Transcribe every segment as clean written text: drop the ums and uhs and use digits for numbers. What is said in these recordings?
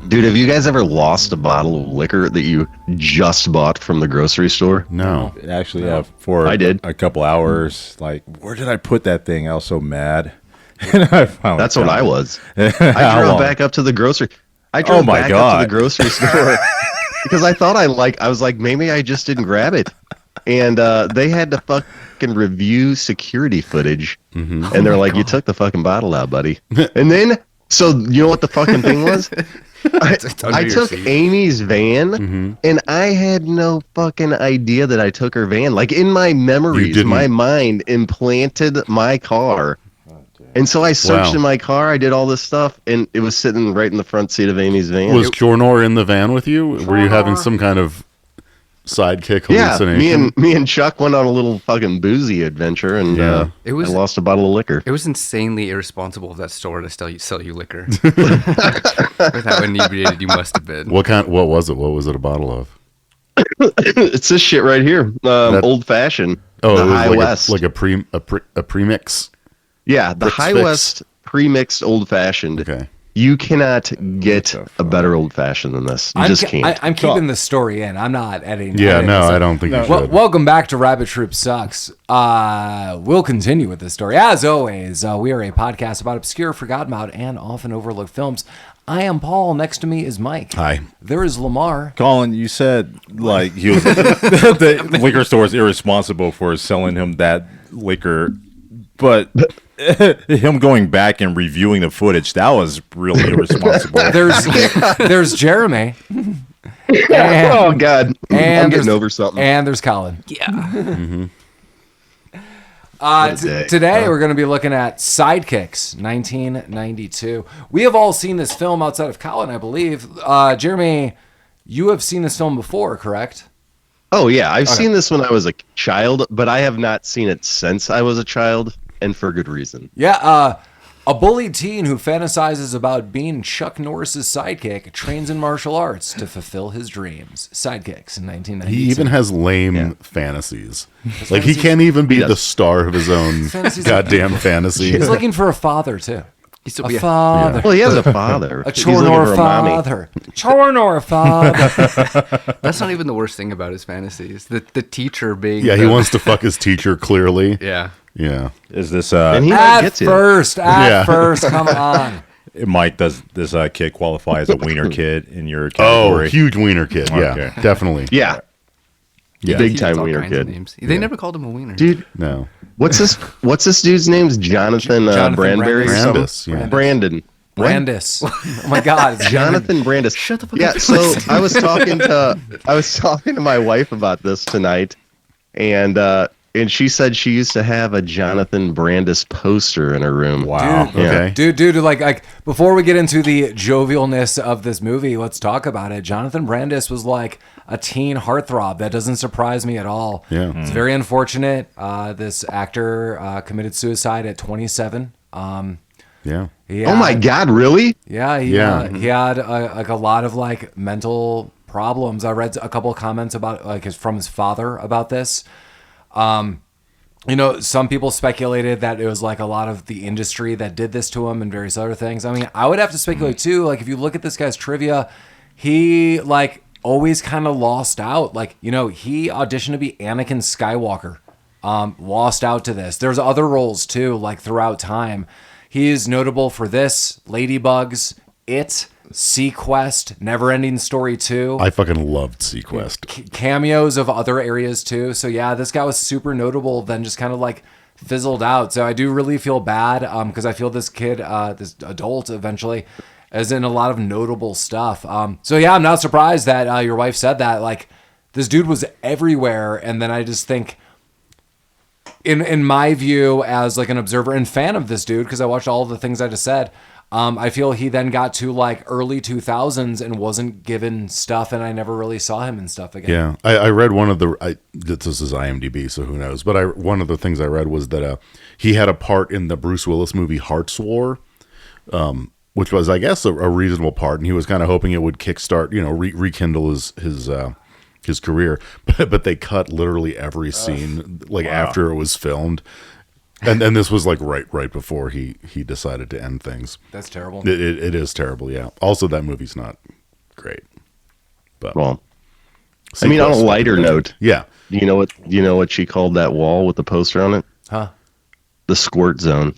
Dude, have you guys ever lost a bottle of liquor that you just bought from the grocery store? No. Actually, for I did. a couple hours. Like, where did I put that thing? I was so mad. And I found That's it. what I was. I How drove long? back up to the grocery. I drove my back up God. to the grocery store because I thought I was like, maybe I just didn't grab it. And they had to fucking review security footage. And they're like, you took the fucking bottle out, buddy. And then, so you know what the fucking thing was? I took Amy's van, and I had no fucking idea that I took her van. Like, in my memories, my mind implanted my car. And so I searched in my car, I did all this stuff, and it was sitting right in the front seat of Amy's van. Was Kjornor in the van with you? Were you having some kind of sidekick hallucination? Yeah, me and Chuck went on a little fucking boozy adventure, and I lost a bottle of liquor. It was insanely irresponsible of that store to sell you liquor. With how inebriated you must have been. What was it? What was it a bottle of? It's this shit right here. Old fashioned. Oh, the it was High West. like a premix. Yeah, the High West pre-mixed old fashioned. Okay. You cannot get a better old fashioned than this. You just can't. I'm keeping the story in. I'm not editing. Yeah, no, I don't think you should. Welcome back to Rabbit Troop Sucks. We'll continue with this story. As always, we are a podcast about obscure, forgotten about, and often overlooked films. I am Paul. Next to me is Mike. Hi. There is Lamar. Colin, you said like he was the liquor store is irresponsible for selling him that liquor, but him going back and reviewing the footage, that was really irresponsible. There's Jeremey. Oh God, I'm getting over something. And there's Collin. Yeah. Today we're going to be looking at Sidekicks, 1992. We have all seen this film outside of Collin, I believe. Jeremey, you have seen this film before, correct? Oh yeah, I've seen this when I was a child, but I have not seen it since I was a child, and for good reason. Yeah, a bullied teen who fantasizes about being Chuck Norris's sidekick trains in martial arts to fulfill his dreams. Sidekicks in 1992. He even has lame fantasies. Like, he can't even be the star of his own goddamn fantasy. He's looking for a father, too. A father. Well, he has a father. A Chornor father. Chornor father. That's not even the worst thing about his fantasies. The teacher being... Yeah, he wants to fuck his teacher, clearly. Yeah. Yeah. Is this And he might At get to. first, come on. Mike, does this kid qualify as a wiener kid in your Oh, category? huge wiener kid. Yeah, Okay. Definitely. Yeah, Yeah. big He time has all wiener kinds of kid. names. They never called him a wiener. Dude, No. what's this dude's name? Jonathan Brandberry? Brandis, yeah. Brandon. What? Brandis. Oh my God. It's Jonathan Brandis. Shut the fuck Yeah, up. so I was talking to my wife about this tonight, and she said she used to have a Jonathan Brandis poster in her room. Wow. Dude, Okay. Dude, like before we get into the jovialness of this movie, let's talk about it. Jonathan Brandis was like a teen heartthrob. That doesn't surprise me at all. Yeah. It's very unfortunate. This actor committed suicide at 27. Yeah. Oh my God, really? Yeah, he had like a lot of like mental problems. I read a couple of comments about like from his father about this. Some people speculated that it was like a lot of the industry that did this to him and various other things. I mean, I would have to speculate too. Like if you look at this guy's trivia, he like always kind of lost out. Like, he auditioned to be Anakin Skywalker, lost out to this. There's other roles too, like throughout time. He is notable for this, Ladybugs, It, Sequest, Neverending Story 2. I fucking loved Sequest. Cameos of other areas too. So yeah, this guy was super notable, then just kind of like fizzled out. So I do really feel bad because I feel this kid, this adult eventually, is in a lot of notable stuff. So yeah, I'm not surprised that your wife said that. Like, this dude was everywhere, and then I just think, in my view, as like an observer and fan of this dude, because I watched all of the things I just said, I feel he then got to like early 2000s and wasn't given stuff, and I never really saw him in stuff again. Yeah. I read one of this is IMDb, so who knows, but one of the things I read was that he had a part in the Bruce Willis movie Hearts War, which was, I guess, a reasonable part, and he was kind of hoping it would kickstart, rekindle his career, but they cut literally every scene after it was filmed, And this was like right before he decided to end things. That's terrible. It is terrible, yeah. Also, that movie's not great. But Well, I mean, on a lighter note, yeah. do you know what she called that wall with the poster on it? Huh? The squirt zone.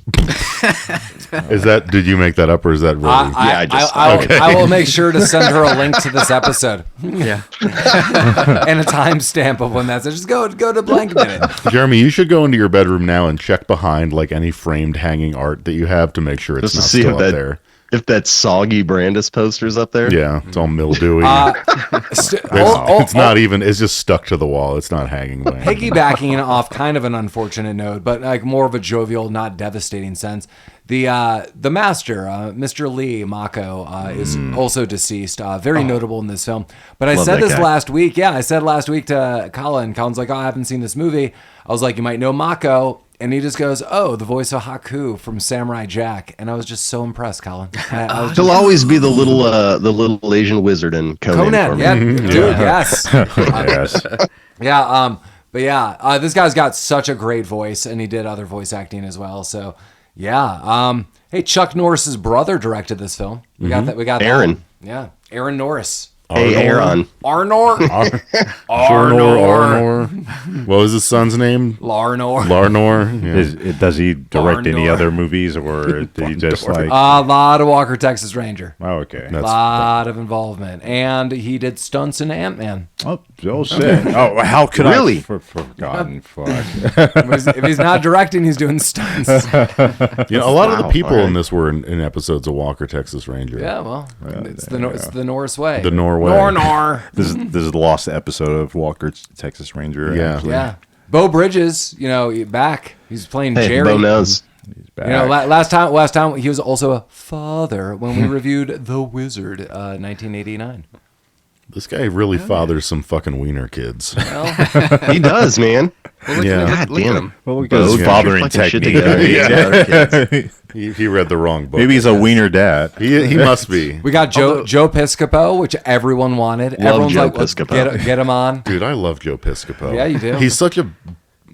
Is that? Did you make that up, or is that really? I will make sure to send her a link to this episode Yeah. and a timestamp of when that's. Just go to blank minute. Jeremy, you should go into your bedroom now and check behind like any framed hanging art that you have to make sure it's Just to not see still if up there. if that soggy Brandis poster's up there. Yeah, it's all mildewy. It's not even. It's just stuck to the wall. It's not hanging. By anything. Piggybacking off kind of an unfortunate note, but like more of a jovial, not devastating sense. The master, Mr. Lee Mako, is also deceased. Very notable in this film. But I Love said that this guy. last week. Yeah, I said last week to Collin. Collin's like, "Oh, I haven't seen this movie." I was like, "You might know Mako." And he just goes, "Oh, the voice of Haku from Samurai Jack." And I was just so impressed, Collin. I was He'll always be the little Asian wizard in Conan. for Conan, me. yeah, dude, yes. Yes. Yeah, but yeah, this guy's got such a great voice, and he did other voice acting as well. So, yeah. Hey, Chuck Norris's brother directed this film. We got that. We got Aaron. That. Yeah, Aaron Norris. Hey, Aaron. Arnor. Arnor. What was his son's name? Larnor. Larnor. Yeah. Does he direct any Barndor. other movies, or did he just like? A lot of Walker, Texas Ranger. Oh, okay. A lot of involvement, and he did stunts in Ant-Man. Oh shit! Oh, how could Really? I forgotten? Fuck. If he's not directing, he's doing stunts. Yeah, a lot of the Wow, people alright. in this were in episodes of Walker, Texas Ranger. Yeah, well, it's the Norris way. The Norway. Nor. This is the lost episode of Walker, Texas Ranger. Yeah. actually. Yeah. Beau Bridges, back. He's playing Hey, Jerry. Bo knows. He's back. Last time he was also a father when we reviewed The Wizard, 1989. This guy really fathers some fucking wiener kids. He does, man. Well, look, Yeah. look, look at him. Well, look Bo, at his get fathering your fucking shit technique. together. Yeah. He read the wrong book. Maybe he's a wiener dad. He must be. We got Joe Piscopo, which everyone wanted. Everyone's Joe like, let's Piscopo. get him on. Dude, I love Joe Piscopo. Yeah, you do.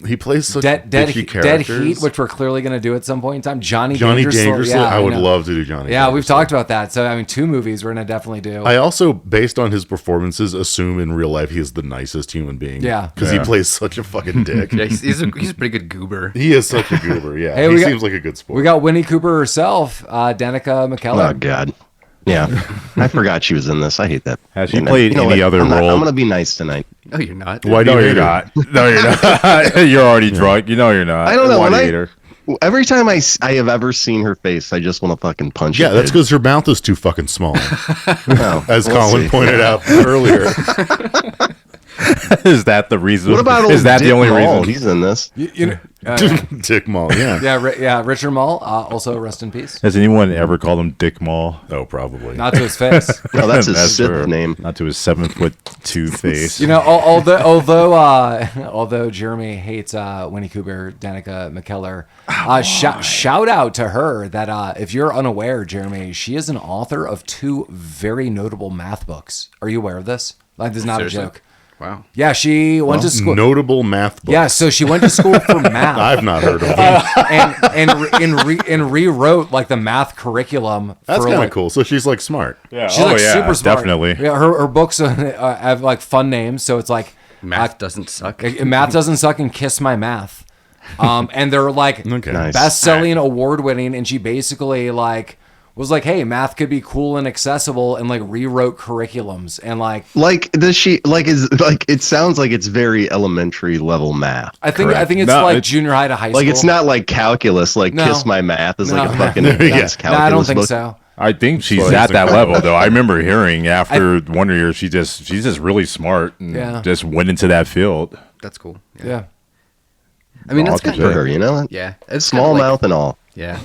He plays such Dead bitchy Dead characters. Heat, which we're clearly going to do at some point in time. Johnny Johnny Dangerously. Dangerously. Yeah, I would know. love to do Johnny. Yeah, we've Dangerously. talked about that. So, I mean, 2 movies we're going to definitely do. I also, based on his performances, assume in real life he is the nicest human being. Yeah. Because he plays such a fucking dick. Yeah, he's a pretty good goober. He is such a goober, yeah. Hey, he we got- seems like a good sport. We got Winnie Cooper herself, Danica McKellar. Oh God. Yeah, I forgot she was in this. I hate that. Has she You know- played you know any what? other I'm not- role? I'm gonna be nice tonight. No, you're not. Why do you No, hate you're her? not. No, you're not. You're already drunk. You know you're not. I don't know. Why When do you I- hate her? Every time I have ever seen her face, I just want to fucking punch Yeah, it. that's because her mouth is too fucking small, Oh, as we'll Colin see. pointed out earlier. Is that the reason? What about old Is that Dick the only Maul? reason? He's in this? Dick Mall, yeah. Yeah, Richard Mull, also rest in peace. Has anyone ever called him Dick Mall? Oh, probably. Not to his face. No, that's his Sith true. name. Not to his 7'2" face. Although Jeremy hates Winnie Cooper, Danica McKellar, shout out to her that if you're unaware, Jeremy, she is an author of 2 very notable math books. Are you aware of this? Like, this is not Seriously? a joke. Wow. Yeah, she went to school. Notable math books. Yeah, so she went to school for math. I've not heard of them. and rewrote like the math curriculum. That's for, kind of like, cool. So she's like smart. Yeah. She's like super smart. Definitely. Yeah, her books have like fun names, so it's like Math doesn't suck. Math Doesn't Suck and Kiss My Math. And they're like Okay. Nice. best-selling, award-winning, and she basically like was like, hey, math could be cool and accessible, and like rewrote curriculums and like Like, does she like? Is like? It sounds like it's very elementary level math. I think Correct. it's No, like it's- junior high to high school. Like, it's not like calculus. Like, No. Kiss My Math is like No. a fucking Yeah. advanced No, calculus I don't think book. so. I think she's Well, at it's that incredible. level though. I remember hearing after one year she's just really smart and Yeah. just went into that field. That's cool. Yeah. I mean, that's Awesome. kind For of her, you know, yeah. It's small kinda like- mouth and all. Yeah.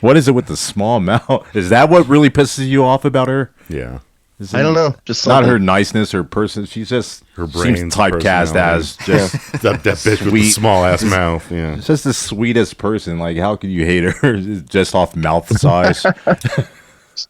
What is it with the small mouth? Is that what really pisses you off about her? Yeah. Is I it don't know. Just Not something. her niceness, her person. She's just Her seems brains, typecast as personality. just That bitch with the Sweet. small ass mouth. Yeah. just the sweetest person. Like, how could you hate her just off mouth size?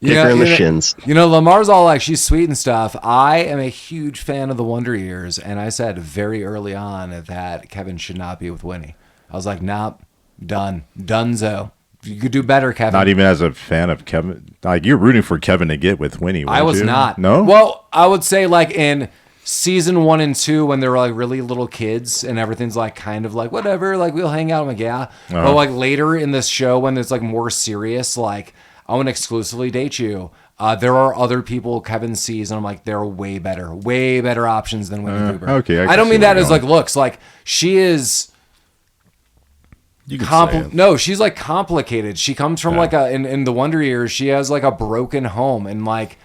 Kick her in the shins. Lamar's all like, she's sweet and stuff. I am a huge fan of the Wonder Years, and I said very early on that Kevin should not be with Winnie. I was like, nah, Dunzo. You could do better, Kevin. Not even as a fan of Kevin. Like, you're rooting for Kevin to get with Winnie. I was you? not. No. Well, I would say like in season 1 and 2 when they were like really little kids and everything's like kind of like whatever, like we'll hang out. I'm like, yeah. But like later in this show when it's like more serious, like I want to exclusively date you. There are other people Kevin sees, and I'm like, they're way better options than Winnie Cooper. Okay, I don't mean that as like looks. Like she is. You could say it. No, she's like complicated. She comes from like in the Wonder Years, she has like a broken home, and like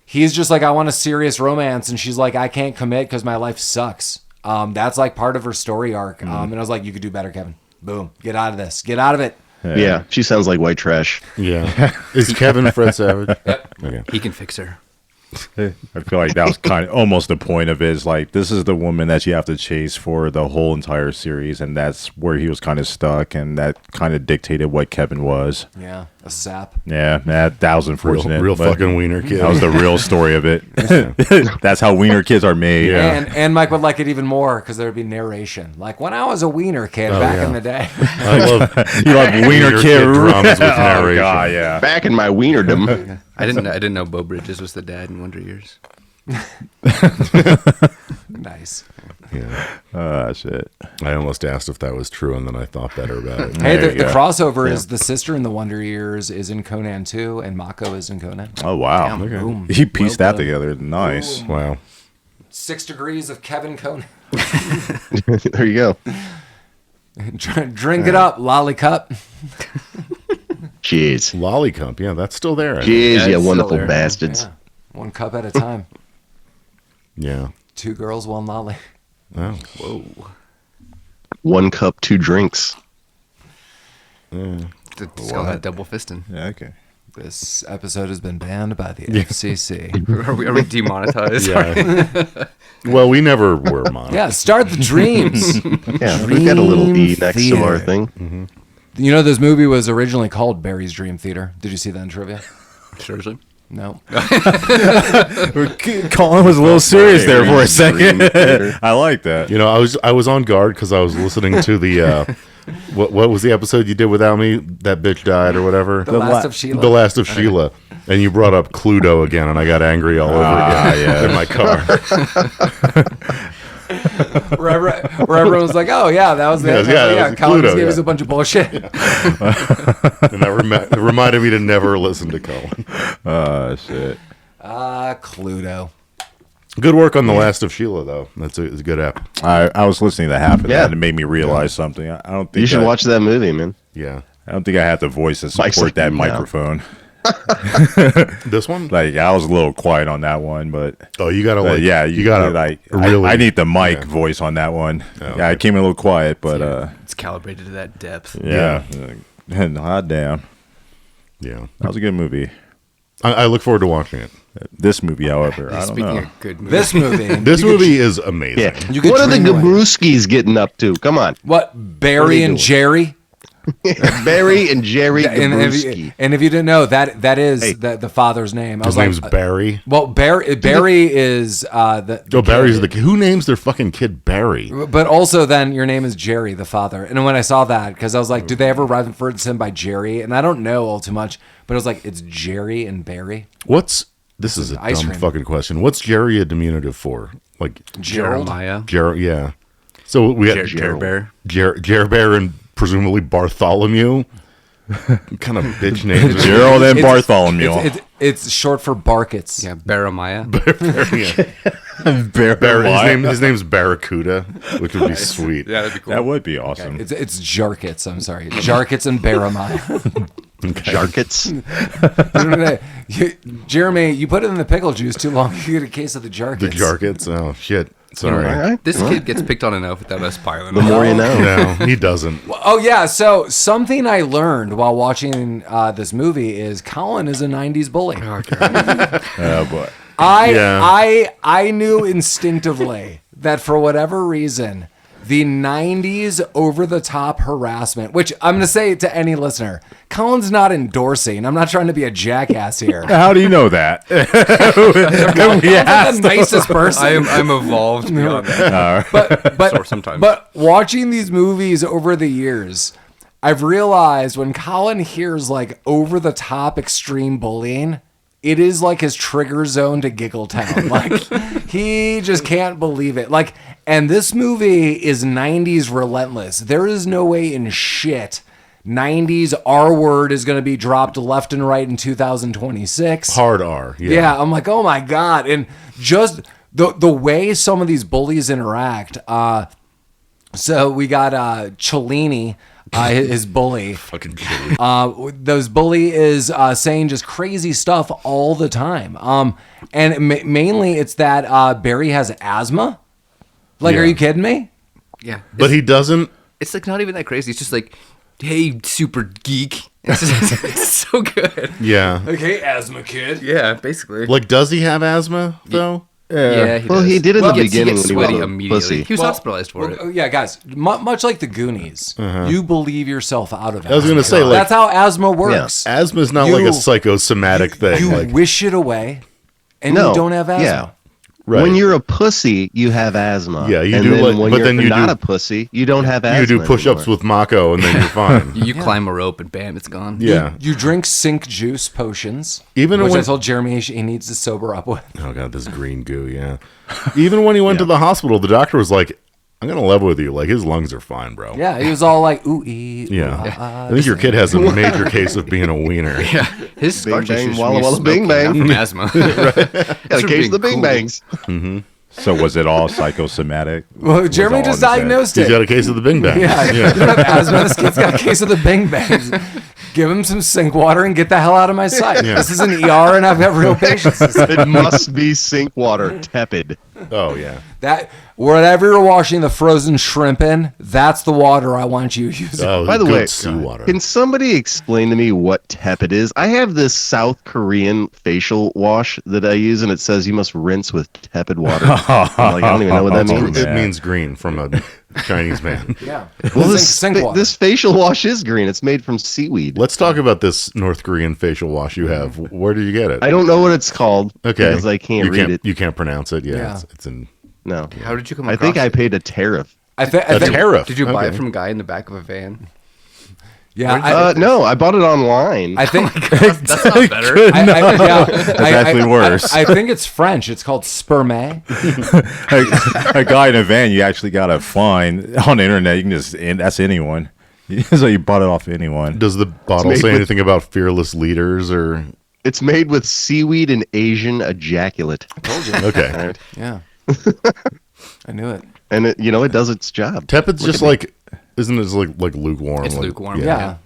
he's just like, I want a serious romance, and she's like, I can't commit because my life sucks. That's like part of her story arc. And I was like, you could do better, Kevin. Boom, get out of this, get out of it. Yeah, she sounds like white trash. Yeah. Is Kevin Fred Savage? Okay. He can fix her. I feel like that was kind of almost the point of it. Is like, this is the woman that you have to chase for the whole entire series, and that's where he was kind of stuck, and that kind of dictated what Kevin was. Yeah, a sap. Yeah, that was unfortunate. Real but fucking wiener kid. That was the real story of it. That's how wiener kids are made. Yeah. And Mike would like it even more because there would be narration. Like when I was a wiener kid back in the day. I love You love wiener kid drums with Oh, narration. God, yeah. Back in my wienerdom. I didn't know Beau Bridges was the dad in Wonder Years. Nice. Yeah. Shit. I almost asked if that was true, and then I thought better about it. Hey, There the you go. crossover is the sister in the Wonder Years is in Conan 2, and Mako is in Conan. Oh, wow. Damn, boom. He pieced Well that done. together. Nice. Wow. 6 degrees of Kevin Conan. There you go. Drink it up, lollicup. Cheers. Lollipop. Yeah, that's still there. Cheers, Yeah, you it's wonderful still there. bastards. Yeah. 1 cup at a time. Yeah. 2 girls, 1 lolly. Oh. Whoa. 1 cup, 2 drinks. Just call that double fisting. Yeah, okay. This episode has been banned by the FCC. Are we demonetized? Yeah. Well, we never were monitored. Yeah, start the dreams. Yeah, we've got a little E next to our Theater. thing. You know, this movie was originally called Barry's Dream Theater. Did you see that in trivia? Seriously? No. Collin was a little serious there for a Dream second. Theater. I like that. You know, I was on guard because I was listening to the what was the episode you did without me? That bitch died or whatever. The Last of Sheila. The Last of Sheila. And you brought up Cluedo again, and I got angry all over again in my car. where everyone was like, "Oh yeah, that was the that was Collin just Cluedo, gave us yeah. a bunch of bullshit." And that it reminded me to never listen to Colin. Shit. Cluedo. Good work on The Last of Sheila, though. It's a good app. I was listening to half of Yeah. that, and it made me realize something. I don't think You should watch that movie, man. Yeah. I don't think I had the voice to Mike's support like, that no. microphone. This one? Like, I was a little quiet on that one, but Oh, you gotta like. yeah, you gotta like. really. I need the mic yeah. voice on that one. okay. Yeah, I came in a little quiet, but It's calibrated to that depth. yeah. Hot damn. Yeah. That was a good movie. I look forward to watching it. This movie, however, I don't Speaking know. of good movies. This movie. This movie is amazing. Yeah. You could What are the dream away. Gabrewskis getting up to? Come on. What Barry you and doing? Jerry? Barry and Jerry And Gabrewski. if you didn't know, that is Hey. the father's name. I His was name's like, Barry. well, Barry is the Oh, Barry's kid. the kid. Who names their fucking kid Barry? But also, then your name is Jerry, the father. And when I saw that, because I was like, do they ever refer to him by Jerry? And I don't know all too much, but it was like, it's Jerry and Barry. This is a ice dumb cream. fucking question. What's Jerry a diminutive for? Like Gerald. Jeremiah. yeah. So we got Jer Bear. Jer Bear and presumably Bartholomew. Kind of bitch names. Gerald and It's- Bartholomew. It's short for Barkets. Yeah, Jeremiah. His name's Barracuda, which would be sweet. Yeah, that'd be cool. That would be awesome. It's Jarkets. I'm sorry, Jarkets and Baramiah. Jarkets. Jeremy, you put it in the pickle juice too long. You get a case of the Jarkets. The Jarkets. Oh shit. Sorry. All right. This kid gets picked on enough without us piling The on. more you know. No, he doesn't. Oh yeah. So something I learned while watching this movie is Collin is a '90s bully. Oh boy. I knew instinctively that for whatever reason, the 90s over-the-top harassment, which I'm going to say to any listener, Colin's not endorsing. I'm not trying to be a jackass here. How do you know that? I'm the nicest person. I'm evolved beyond that. but Or sometimes. But watching these movies over the years, I've realized when Collin hears like over the top extreme bullying, it is like his trigger zone to Giggle Town. Like he just can't believe it. Like, and this movie is 90s relentless. There is no way in shit 90s R word is going to be dropped left and right in 2026. Hard R. Yeah, I'm like, oh my God. And just the way some of these bullies interact. So we got Cellini, his bully. Fucking shit. Those bully is saying just crazy stuff all the time. And mainly it's that Barry has asthma. Like, Yeah. are you kidding me? Yeah. But he doesn't. It's like not even that crazy. It's just like, hey, super geek. It's so good. Yeah. Like, hey, asthma kid. Yeah, basically. Like, does he have asthma, though? Yeah. Well, he did in the beginning gets when he was sweaty a immediately. pussy. He was hospitalized for it. Yeah, guys, much like the Goonies, you believe yourself out of asthma. I was going to say, like, that's how asthma works. asthma's not like a psychosomatic thing. You like, wish it away, and No, you don't have asthma. yeah. right. When you're a pussy, you have asthma. Yeah, you and do, then like- when but you're then you not do- a pussy, you don't have asthma. you do push-ups anymore. with Mako, and then you're fine. You climb a rope and bam, it's gone. Yeah. You drink sink juice potions, Even which when- I told Jeremy he needs to sober up with. Oh god, this green goo. Yeah. Even when he went to the hospital, the doctor was like, "I'm gonna level with you. Like his lungs are fine, bro." Yeah, he was all like, ooh, ee. Yeah. I think your kid has a major case of being a wiener. Yeah. His scar Bing, tissue bang, should walla, be walla, bing, smoking, bang. not from asthma. Got a case of the Bing Bangs. So was it all psychosomatic? Well, Jeremy Was all just in his head? diagnosed He's it. got a case of the Bing Bang. Yeah, you don't have asthma. This kid's got a case of the Bing Bangs. Give him some sink water and get the hell out of my sight. Yeah. This is an ER and I've got real patients. It must be sink water, tepid. Oh yeah. That whatever you're washing the frozen shrimp in, that's the water I want you using. Oh, By the good way, seawater. can somebody explain to me what tepid is? I have this South Korean facial wash that I use, and it says you must rinse with tepid water. I'm like, I don't even know what that means. It means green from a Chinese man. Yeah. Well, Sink water. this facial wash is green. It's made from seaweed. Let's talk about this North Korean facial wash you have. Where did you get it? I don't know what it's called Okay. because I can't you read it. You can't pronounce it. Yeah. Yeah. It's in No. How did you come I across think I it? paid a tariff. I a think tariff. Did you buy it Okay. from a guy in the back of a van? yeah, No, I bought it online. I think That's not better. That's actually worse. I think it's French. It's called sperme. A guy in a van you actually got to find on the internet. You can just, and that's anyone. So you bought it off anyone. Does the bottle made say with- anything about fearless leaders or? It's made with seaweed and Asian ejaculate. Told you. Okay. Yeah. I knew it. And it does its job. Tepid's just like, isn't it like lukewarm? It's like- lukewarm. Yeah.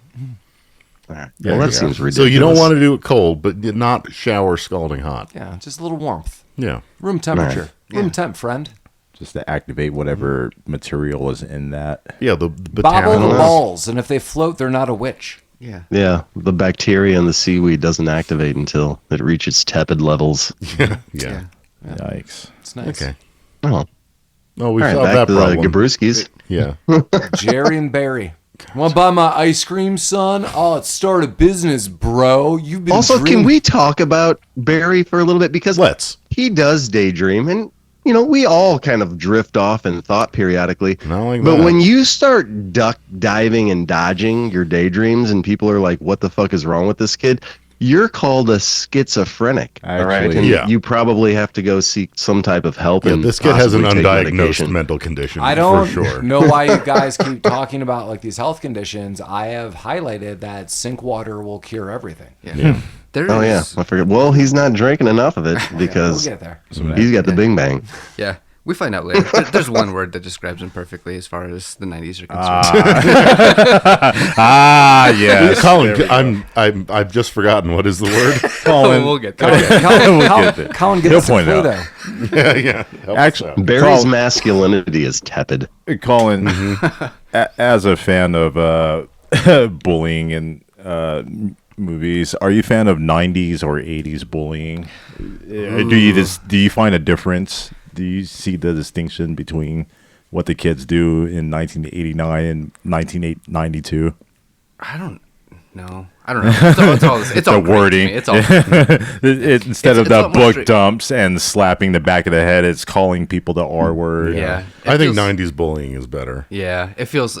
Well, Yeah, that yeah. seems ridiculous. So you don't want to do it cold, but not shower scalding hot. Yeah. Just a little warmth. Yeah. Room temperature. Room temp, friend. Just to activate whatever material is in that. Yeah. The Bobble the botanicals. balls, and if they float, they're not a witch. Yeah. Yeah, the bacteria in the seaweed doesn't activate until it reaches tepid levels. Yeah. Yikes. It's nice. Okay. Oh, Oh, we all right, solved back that to the problem. Gabrewskis. Yeah. Jerry and Barry. Want to buy my ice cream, son? Oh, let's start a business, bro. You've been Also, dreaming. can we talk about Barry for a little bit? Because Let's. he does daydream, and we all kind of drift off in thought periodically. Not like But that. when you start duck diving and dodging your daydreams, and people are like, "What the fuck is wrong with this kid?" You're called a schizophrenic. All right, Actually, and yeah. you probably have to go seek some type of help. Yeah, and this kid has an possibly take undiagnosed medication. mental condition. I don't for sure. know why you guys keep talking about like these health conditions. I have highlighted that sink water will cure everything. Yeah. There Oh yeah, is- I forget. Well, he's not drinking enough of it We'll because get there. he's got the Bing Bang. Yeah. We find out later. There's one word that describes him perfectly as far as the 90s are concerned. Yes. Colin, I've just forgotten what is the word. Colin. We'll get there. Colin, get He'll us a point it clue out. there. yeah. Help us Actually, out. Barry's Carl- masculinity is tepid. Colin, as a fan of bullying and movies, are you a fan of 90s or 80s bullying? Do you find a difference? Do you see the distinction between what the kids do in 1989 and 1992? I don't. No, I don't know. It's all The wording. It's all Instead of it's the not more book strict. dumps and slapping the back of the head, it's calling people the R word. Yeah. I think feels- 90s bullying is better. Yeah, it feels.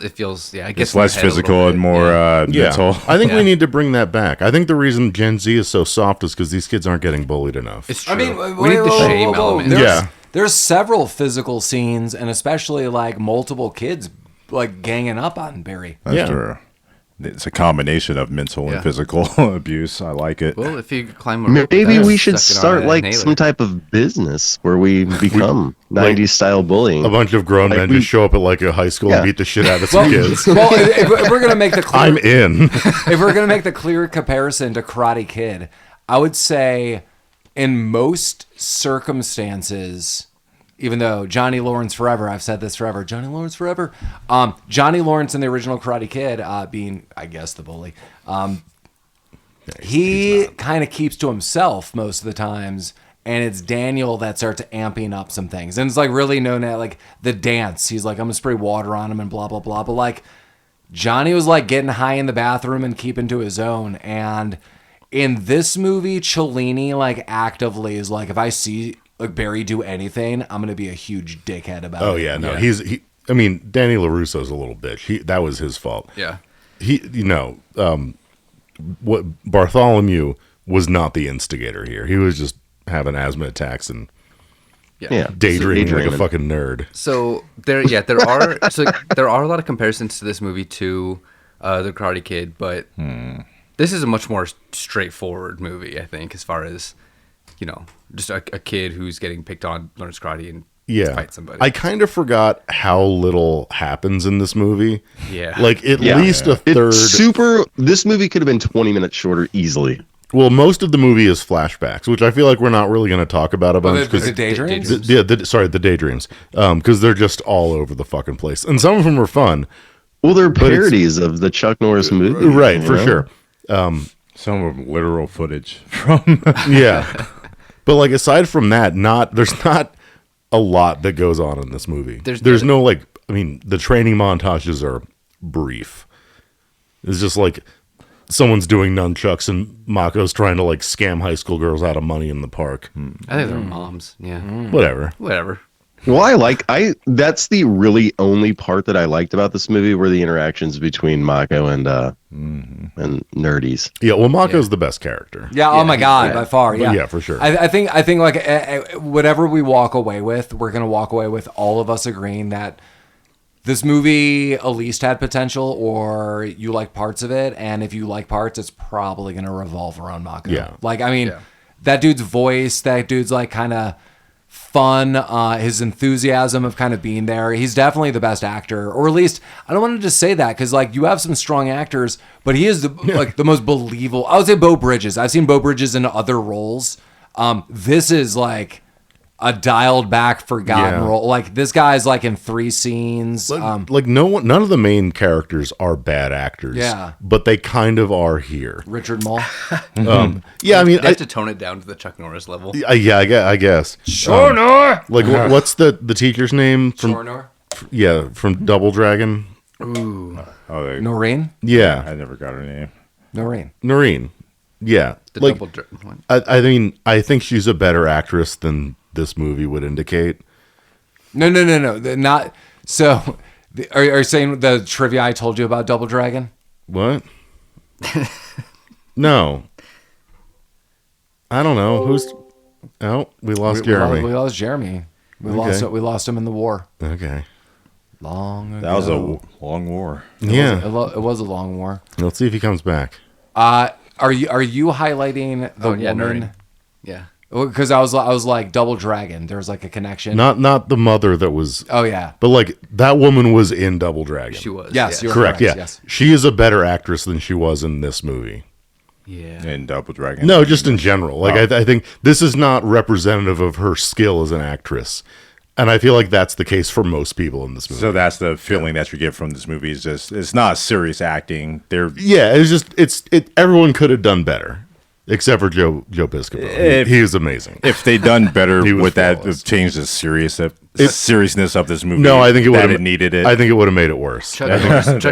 Yeah, I guess It's less physical and more mental. I think we Yeah. need to bring that back. I think the reason Gen Z is so soft is because these kids aren't getting bullied enough. It's true. I mean, we need the shame element. There's several physical scenes, and especially like multiple kids like ganging up on Barry. That's true. It's a combination of mental and physical abuse. I like it. Well, if you climb a rope, Maybe with we that, should suck it on start and like nail some it. type of business where we become 90s style bullying. A bunch of grown men just show up at like a high school and beat the shit out of some kids. Well, if we're gonna make the clear, I'm in. if we're gonna make the clear comparison to Karate Kid, I would say in most circumstances, even though Johnny Lawrence forever, I've said this forever, Johnny Lawrence forever. Johnny Lawrence in the original Karate Kid, being I guess the bully, he kind of keeps to himself most of the times. And it's Daniel that starts amping up some things. And it's like really known at like the dance. He's like, I'm gonna spray water on him and blah, blah, blah. But like Johnny was like getting high in the bathroom and keeping to his own. And in this movie, Cellini like actively is like, if I see like Barry do anything, I'm gonna be a huge dickhead about it. Oh yeah, no, he. I mean, Danny LaRusso's a little bitch. That was his fault. Yeah. What Bartholomew was not the instigator here. He was just having asthma attacks and Yeah. daydreaming like a Daydreaming. fucking nerd. So there are a lot of comparisons to this movie to the Karate Kid, but this is a much more straightforward movie, I think, as far as just a kid who's getting picked on, learns karate, and fights somebody. I kind of forgot how little happens in this movie. Yeah. Like at Yeah. least a third. This movie could have been 20 minutes shorter easily. Well, most of the movie is flashbacks, which I feel like we're not really going to talk about a bunch. Was it Daydreams? The daydreams, because they're just all over the fucking place, and some of them are fun. Well, they're parodies of the Chuck Norris movie. Right, you for know? sure. Some of them literal footage from. Yeah, but like aside from that, there's not a lot that goes on in this movie. There's no like. I mean, the training montages are brief. It's just like someone's doing nunchucks and Mako's trying to like scam high school girls out of money in the park. I think they're moms. Yeah. Whatever. Well, that's the really only part that I liked about this movie were the interactions between Mako and Nerdies. Yeah, well, Mako's the best character. Yeah, oh my God, by far. Yeah, Yeah, for sure. I think like whatever we walk away with, we're gonna walk away with all of us agreeing that this movie at least had potential, or you like parts of it, and if you like parts, it's probably gonna revolve around Mako. Yeah. Like I mean, that dude's voice, that dude's like kind of fun, his enthusiasm of kind of being there. He's definitely the best actor, or at least I don't want to just say that because like you have some strong actors, but he is like the most believable. I would say Beau Bridges. I've seen Beau Bridges in other roles. This is like a dialed back, forgotten role. Like this guy's like in 3 scenes. Like none of the main characters are bad actors. Yeah. But they kind of are here. Richard Mull. Yeah, I mean, They have to tone it down to the Chuck Norris level. I guess. Shornor. Like, what's the teacher's name from? Shornor. Yeah, from Double Dragon. Noreen. Yeah, I never got her name. Noreen. Yeah, The like double one. I mean, I think she's a better actress than this movie would indicate. No. Not so. Are you saying the trivia I told you about Double Dragon? What? No. I don't know who's. Oh, we lost Jeremy. We lost Jeremy. We lost him in the war. Okay. Long ago. That was a long war. Yeah. It was a long war. Let's see if he comes back. Are you highlighting the woman? Noreen. Yeah. Because I was like Double Dragon. There's like a connection. Not the mother that was. Oh yeah. But like that woman was in Double Dragon. She was. Yes, you're Correct. Yeah. Yes. She is a better actress than she was in this movie. Yeah. In Double Dragon. No, just in general. Like I think this is not representative of her skill as an actress, and I feel like that's the case for most people in this movie. So that's the feeling that you get from this movie. Is just it's not serious acting. They're Yeah, it's just everyone could have done better. Except for Joe Piscopo. He was amazing. If they'd done better He was with that, flawless. changed the seriousness of this movie. No, I think it would that have it needed it. I think it would have made it worse. Chuck There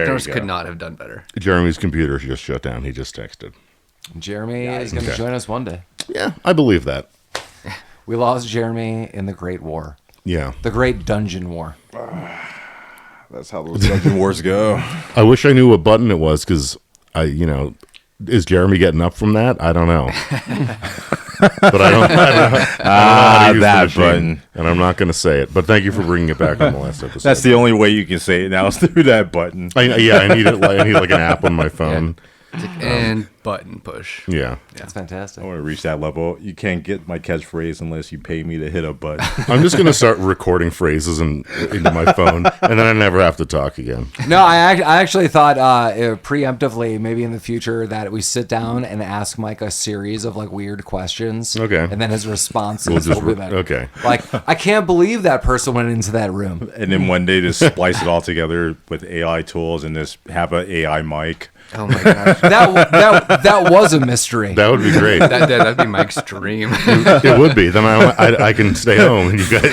Norris you could go. not have done better. Jeremy's computer just shut down. He just texted. Jeremy is going to join us one day. Yeah, I believe that. We lost Jeremy in the Great War, Yeah. the Great Dungeon War. That's how those Dungeon Wars go. I wish I knew what button it was because is Jeremy getting up from that? I don't know. But I don't know how to use the that machine, button. and I'm not going to say it. But thank you for bringing it back on the last episode. That's the only way you can say it now is through that button. I need it. I need like an app on my phone. It's like, and button push. Yeah. That's fantastic. I want to reach that level. You can't get my catchphrase unless you pay me to hit a button. I'm just going to start recording phrases into my phone, and then I never have to talk again. No, I actually thought preemptively, maybe in the future, that we sit down and ask Mike a series of like weird questions. Okay. And then his responses We'll just will be like, okay. like, I can't believe that person went into that room. And then one day just splice it all together with AI tools and just have an AI mic. Oh my gosh. That was a mystery. That would be great. That'd be Mike's dream. It would be. Then I can stay home, and you guys.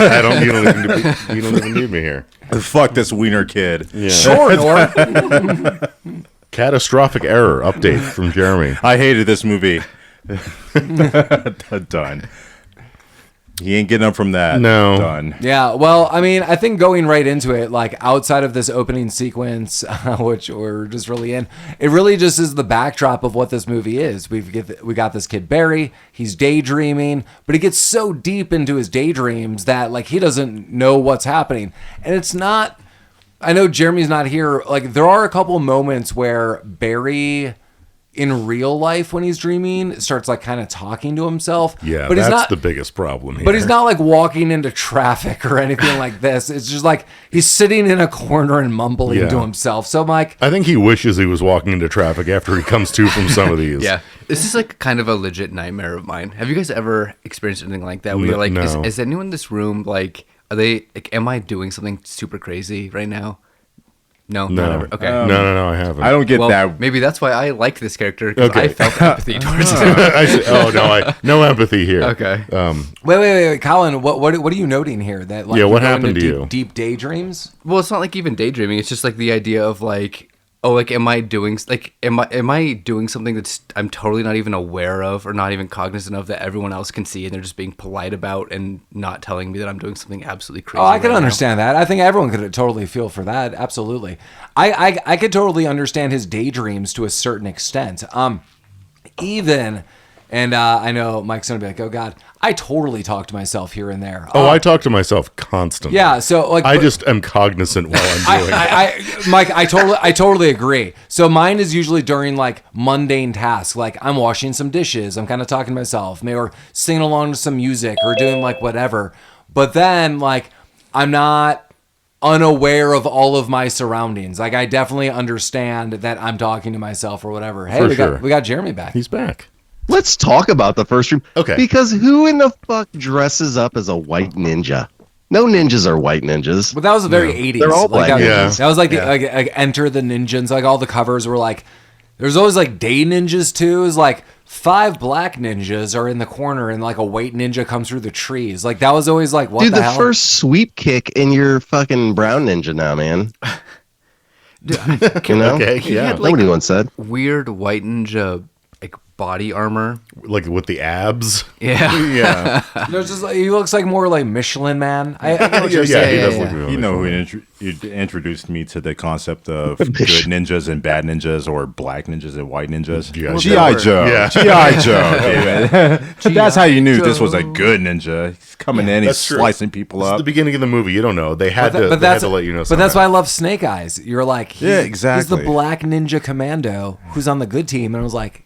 You don't even need me here. Fuck this wiener kid. Yeah. Sure, Nora. Catastrophic error update from Jeremy. I hated this movie. Done. He ain't getting up from that. No. Done. Yeah, well, I mean, I think going right into it, like outside of this opening sequence, which we're just really in, it really just is the backdrop of what this movie is. We got this kid Barry. He's daydreaming, but he gets so deep into his daydreams that like he doesn't know what's happening, and it's not. I know Jeremy's not here. Like there are a couple moments where Barry, in real life when he's dreaming, starts like kind of talking to himself. Yeah, but that's he's not the biggest problem here. But he's not like walking into traffic or anything like this. It's just like he's sitting in a corner and mumbling Yeah. to himself. So I'm like, I think he wishes he was walking into traffic after he comes to from some of these. Yeah. This is like kind of a legit nightmare of mine. Have you guys ever experienced anything like that? Where you're like, No. is anyone in this room like, are they, like, am I doing something super crazy right now? No, No. not ever. Okay. No, I haven't. I don't get Well, that. maybe that's why I like this character, because Okay. I felt empathy towards him. I said, no empathy here. Okay. wait, Collin, what are you noting here? That like Yeah, what you're going happened to deep, you? Deep daydreams. Well, it's not like even daydreaming. It's just like the idea of like, oh, like, am I doing something that's I'm totally not even aware of or not even cognizant of that everyone else can see, and they're just being polite about and not telling me that I'm doing something absolutely crazy. Oh, I can right now. understand that. I think everyone could totally feel for that. Absolutely. I could totally understand his daydreams to a certain extent. I know Mike's gonna be like, oh God, I totally talk to myself here and there. I talk to myself constantly. Yeah, so like I just am cognizant while I'm doing it. Mike, I totally agree. So mine is usually during like mundane tasks, like I'm washing some dishes, I'm kind of talking to myself, maybe or singing along to some music or doing like whatever. But then like I'm not unaware of all of my surroundings. Like I definitely understand that I'm talking to myself or whatever. Hey, For we got Jeremy back. He's back. Let's talk about the first room. Okay. Because who in the fuck dresses up as a white ninja? No ninjas are white ninjas. But that was a very 80s. They're all black that, ninjas. that was like, Yeah. like Enter the Ninjas. Like all the covers were like, there's always like day ninjas too. Is like 5 black ninjas are in the corner and like a white ninja comes through the trees. Like that was always like, what Dude, the the hell? first sweep kick in your fucking brown ninja now, man. You know? Okay, He yeah. had, like, Nobody once said. weird white ninja like body armor. Like with the abs. Yeah. Yeah. There's just like, he looks like more like Michelin Man. I know what you're He saying. does yeah, look yeah. really You know cool. who introduced me to the concept of good ninjas and bad ninjas, or black ninjas and white ninjas? G.I. G.I. Joe. Joe. Yeah. G.I. Joe, David. That's how you knew this was a good ninja. He's coming in, he's That's true. slicing people It's up. the beginning of the movie. You don't know. They had But to let you know. But that's why I somehow. love Snake Eyes. You're like, Yeah, He's exactly. the black ninja commando who's on the good team. And I was like,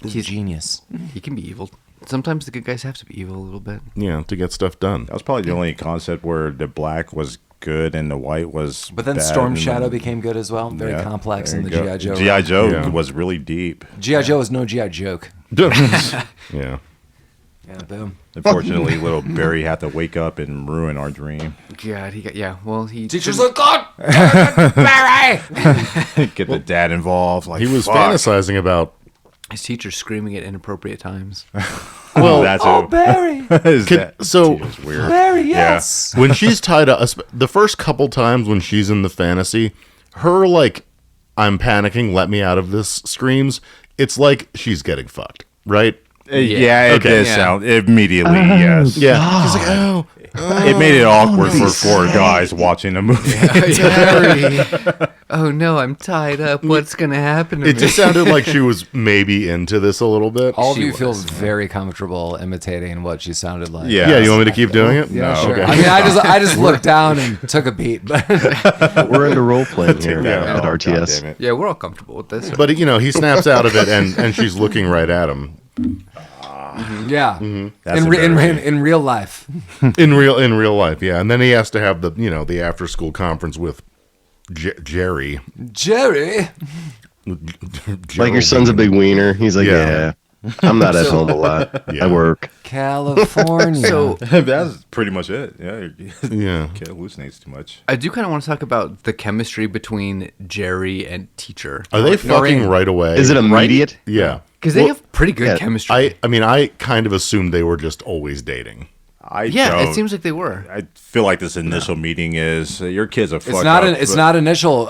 he's genius. He can be evil. Sometimes the good guys have to be evil a little bit. Yeah, to get stuff done. That was probably the only concept where the black was good and the white was But then bad, Storm and Shadow then- became good as well. Very Yeah, complex there in the you go. G.I. Joe. G.I. Joe Yeah. was really deep. G.I. Joe is no G.I. joke. Yeah. Yeah, boom. Unfortunately, little Barry had to wake up and ruin our dream. God, he Teacher's like, God, Barry! Get the dad involved. Like He was fuck. fantasizing about His teacher's screaming at inappropriate times. Well, that's Oh, Barry. so teacher's weird. Barry, yes. when she's tied up, the first couple times when she's in the fantasy, her like, I'm panicking, let me out of this screams. It's like she's getting fucked, right? Yeah, it Okay. did sound immediately. Yes. Yeah. She's like, oh. It made it awkward for four guys watching a movie. Oh no, I'm tied up. What's gonna happen to It me? just sounded like she was maybe into this a little bit. All of She you feel was. very comfortable imitating what she sounded like. Yeah. Yeah, you want me to keep doing it? Yeah, No, sure. okay. I mean, I just looked down and took a beat, but We're into role playing here Yeah. at Oh, RTS. goddamn it. Yeah, we're all comfortable with this. But he snaps out of it, and she's looking right at him yeah, That's in embarrassing. real life. in real life. Yeah, and then he has to have the after school conference with Jerry. Jerry, Like your son's a big wiener. He's like, Yeah. yeah, I'm not at home a lot. Yeah. I work. California. So That's pretty much it. Yeah. Yeah. Kid hallucinates too much. I do kind of want to talk about the chemistry between Jerry and teacher. Are they fucking right away? Is it immediate? Yeah. Because they Well, have pretty good yeah, chemistry. I mean, I kind of assumed they were just always dating. Yeah, don't. it seems like they were. I feel like this initial meeting is your kid's a fuck it's not up, it's but- not initial.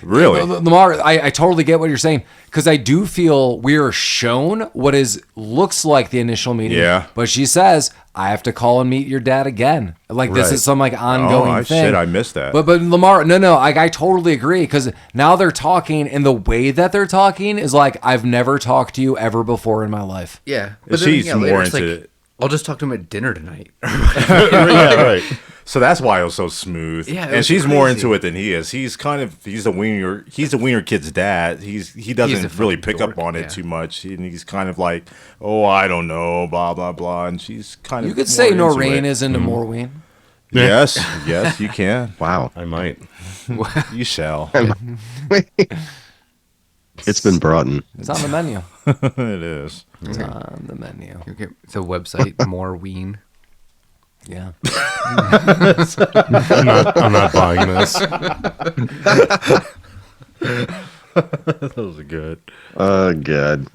Really? Lamar, I totally get what you're saying because I do feel we are shown what looks like the initial meeting. Yeah. But she says I have to call and meet your dad again. Like this Right. is some like ongoing thing. shit, I missed that. But Lamar, no, I totally agree because now they're talking and the way that they're talking is like I've never talked to you ever before in my life. Yeah. She's later more it's into like, it. I'll just talk to him at dinner tonight. Yeah, right. So that's why it was so smooth. Yeah, it and was she's more crazy. into it than he is. He's the wiener kid's dad. He He's doesn't a really fucking pick dork, up on it yeah. too much. And he's kind of like, oh, I don't know, blah blah blah. And she's kind of You could say more into Noreen it. is into Morween. Yes, yes, you can. Wow. I might. You shall. It's been brought in. It's on the menu. It is. It's on the menu. Okay, it's a website, More Ween. Yeah. I'm not buying this. Those are good. Oh, God.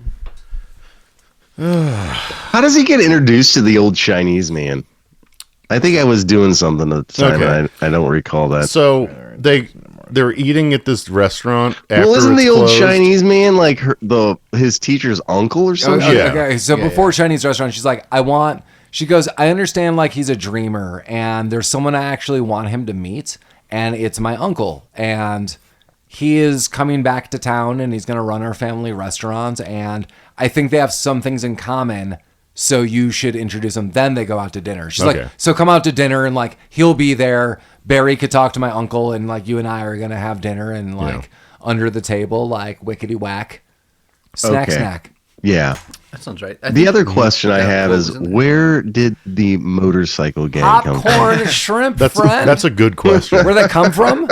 How does he get introduced to the old Chinese man? I think I was doing something at the time. Okay. And I don't recall that. So they're eating at this restaurant. After Well, isn't it's the old closed. Chinese man like his teacher's uncle or something? Yeah. Okay, so Yeah, before Chinese restaurant, she's like, she goes, I understand like he's a dreamer and there's someone I actually want him to meet and it's my uncle and he is coming back to town and he's going to run our family restaurant and I think they have some things in common. So you should introduce him. Then they go out to dinner. She's Okay. like, so come out to dinner and like, he'll be there. Barry could talk to my uncle and like you and I are going to have dinner and like under the table, like wickety whack, Okay. snack. Yeah. That sounds right. The other question I that have quote is was in there. where did the motorcycle gang come from? Popcorn shrimp, friend. That's a good question. Where'd that come from?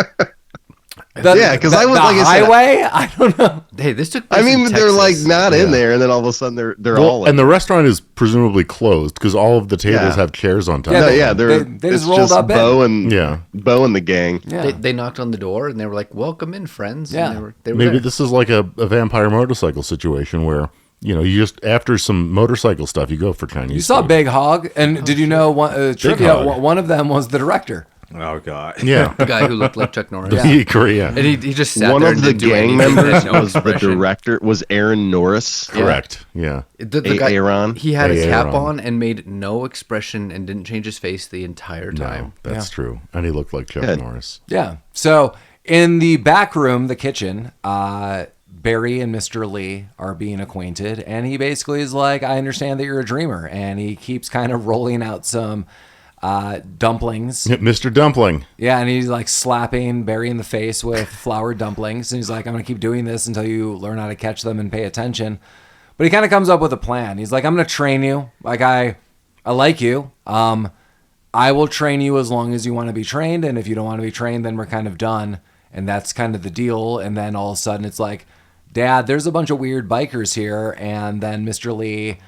Yeah, 'cause I was- the like I said- highway. I don't know. Hey, this took I place in mean, they're like Texas. not in there, and then all of a sudden they're all in. And the restaurant is presumably closed because all of the tables Yeah. have chairs on top. Yeah, No, they- yeah, they're they just it's rolled up in. Beau and Yeah. Beau and the gang. Yeah. They knocked on the door and they were like, "Welcome in, friends." Yeah. And they were Maybe there. this is like a vampire motorcycle situation where you just after some motorcycle stuff you go for Chinese. You saw food. Big Hog, and did you know trivia? Hog. One of them was the director. Oh god. Yeah. the guy who looked like Chuck Norris. Korea. And he just sat One there of and the didn't do gang anything. members Had no was the expression. director was Aaron Norris. Correct. Yeah. The guy, Aaron? he had a cap Aaron. on and made no expression and didn't change his face the entire time. No, that's true. And he looked like Chuck Good. Norris. Yeah. So in the back room, the kitchen, Barry and Mr. Lee are being acquainted, and he basically is like, "I understand that you're a dreamer," and he keeps kind of rolling out some dumplings. Mr. Dumpling. Yeah, and he's like slapping Barry in the face with flour dumplings. And he's like, I'm going to keep doing this until you learn how to catch them and pay attention. But he kind of comes up with a plan. He's like, I'm going to train you. Like, I like you. I will train you as long as you want to be trained. And if you don't want to be trained, then we're kind of done. And that's kind of the deal. And then all of a sudden it's like, Dad, there's a bunch of weird bikers here. And then Mr. Lee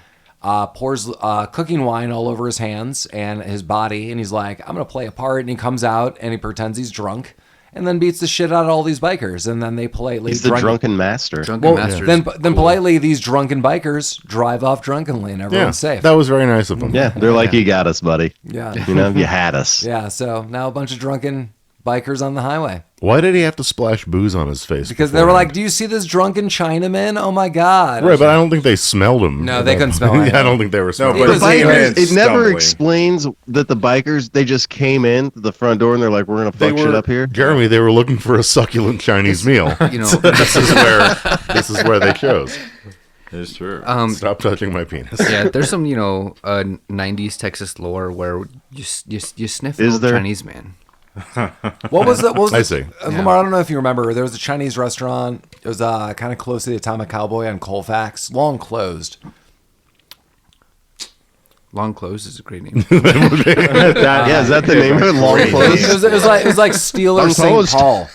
pours cooking wine all over his hands and his body, and he's like, I'm gonna play a part. And he comes out and he pretends he's drunk, and then beats the shit out of all these bikers, and then they politely He's the drunken master. Drunken Master. Then politely these drunken bikers drive off drunkenly, and everyone's safe. That was very nice of them. Yeah, they're like, you got us, buddy. Yeah. You know, you had us. Yeah, so now a bunch of drunken bikers on the highway. Why did he have to splash booze on his face? Because they were like, do you see this drunken Chinaman? Oh my God. Right, but I don't think they smelled him. No, they couldn't smell him. Yeah, I don't think they were smelling but him. it came in It never stumbling. explains that the bikers, they just came in to the front door and they're like, we're going to fuck shit up here. Jeremy, they were looking for a succulent Chinese meal. You know, this is where they chose. It's true. Stop touching my penis. yeah, there's some 90s Texas lore where you sniff Is old there? Chinese man. What was I see. Lamar, I don't know if you remember. There was a Chinese restaurant. It was kind of close to the Atomic Cowboy on Colfax. Long closed. Long Close is a great name. Yeah, is that the name of it? Long It close? was like Steelers St. Unclosed. Paul.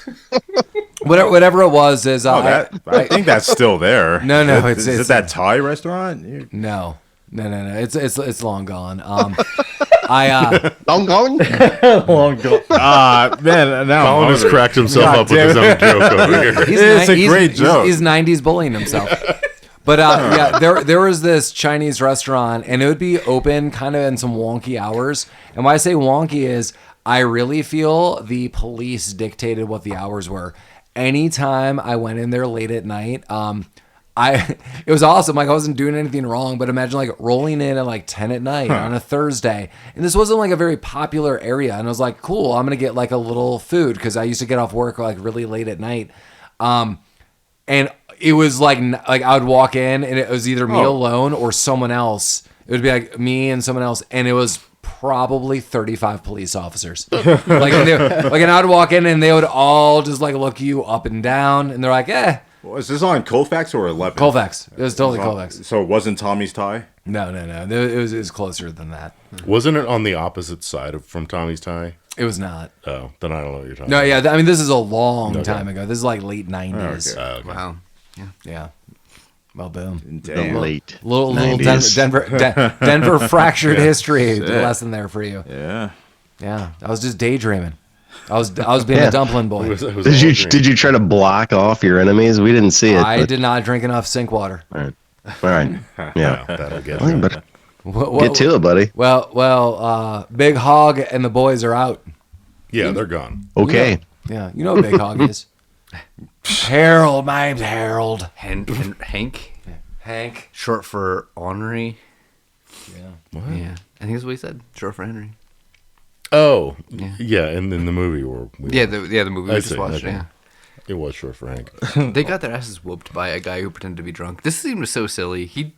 Whatever it was is I think that's still there. No, Is it that Thai restaurant? no. It's long gone. I Long gone? Long ago. Man, now Colin has cracked himself God up with his own joke over here. It's a great joke. He's 90s bullying himself. But yeah, there was this Chinese restaurant, and it would be open kind of in some wonky hours. And when I say wonky is, I really feel the police dictated what the hours were. Anytime I went in there late at night, it was awesome. Like I wasn't doing anything wrong, but imagine like rolling in at like 10 at night on a Thursday. And this wasn't like a very popular area. And I was like, cool, I'm going to get like a little food because I used to get off work like really late at night. And it was like I would walk in and it was either me alone or someone else. It would be like me and someone else. And it was probably 35 police officers. and I would walk in and they would all just like look you up and down. And they're like, Was this on Colfax or 11? Colfax. It was totally Colfax. So it wasn't Tommy's Thai? No. It was closer than that. Wasn't it on the opposite side from Tommy's Thai? It was not. Oh, then I don't know what you're talking No, about. yeah. I mean, this is a long time ago. This is like late 90s. Okay. Wow. Yeah. Well, boom. Damn. Late. Little 90s. Denver fractured history lesson there for you. Yeah. Yeah. I was just daydreaming. I was being a dumpling boy. It was all Did you dream. try to block off your enemies? We didn't see it. I but- did not drink enough sink water. All right. Yeah. That'll get Well, you. but What- get to it, buddy. Well, Big Hog and the boys are out. Yeah, they're gone. Okay. Yeah, you know what Big Hog is. Harold, my name's Harold. Hank, Hank. short for Ornery. Yeah. Yeah, I think that's what he said. Short for Henry. Oh, Yeah. yeah, and in the movie The movie we I just see, watched. okay. Yeah, it was short for Hank. they got their asses whooped by a guy who pretended to be drunk. This scene was so silly. He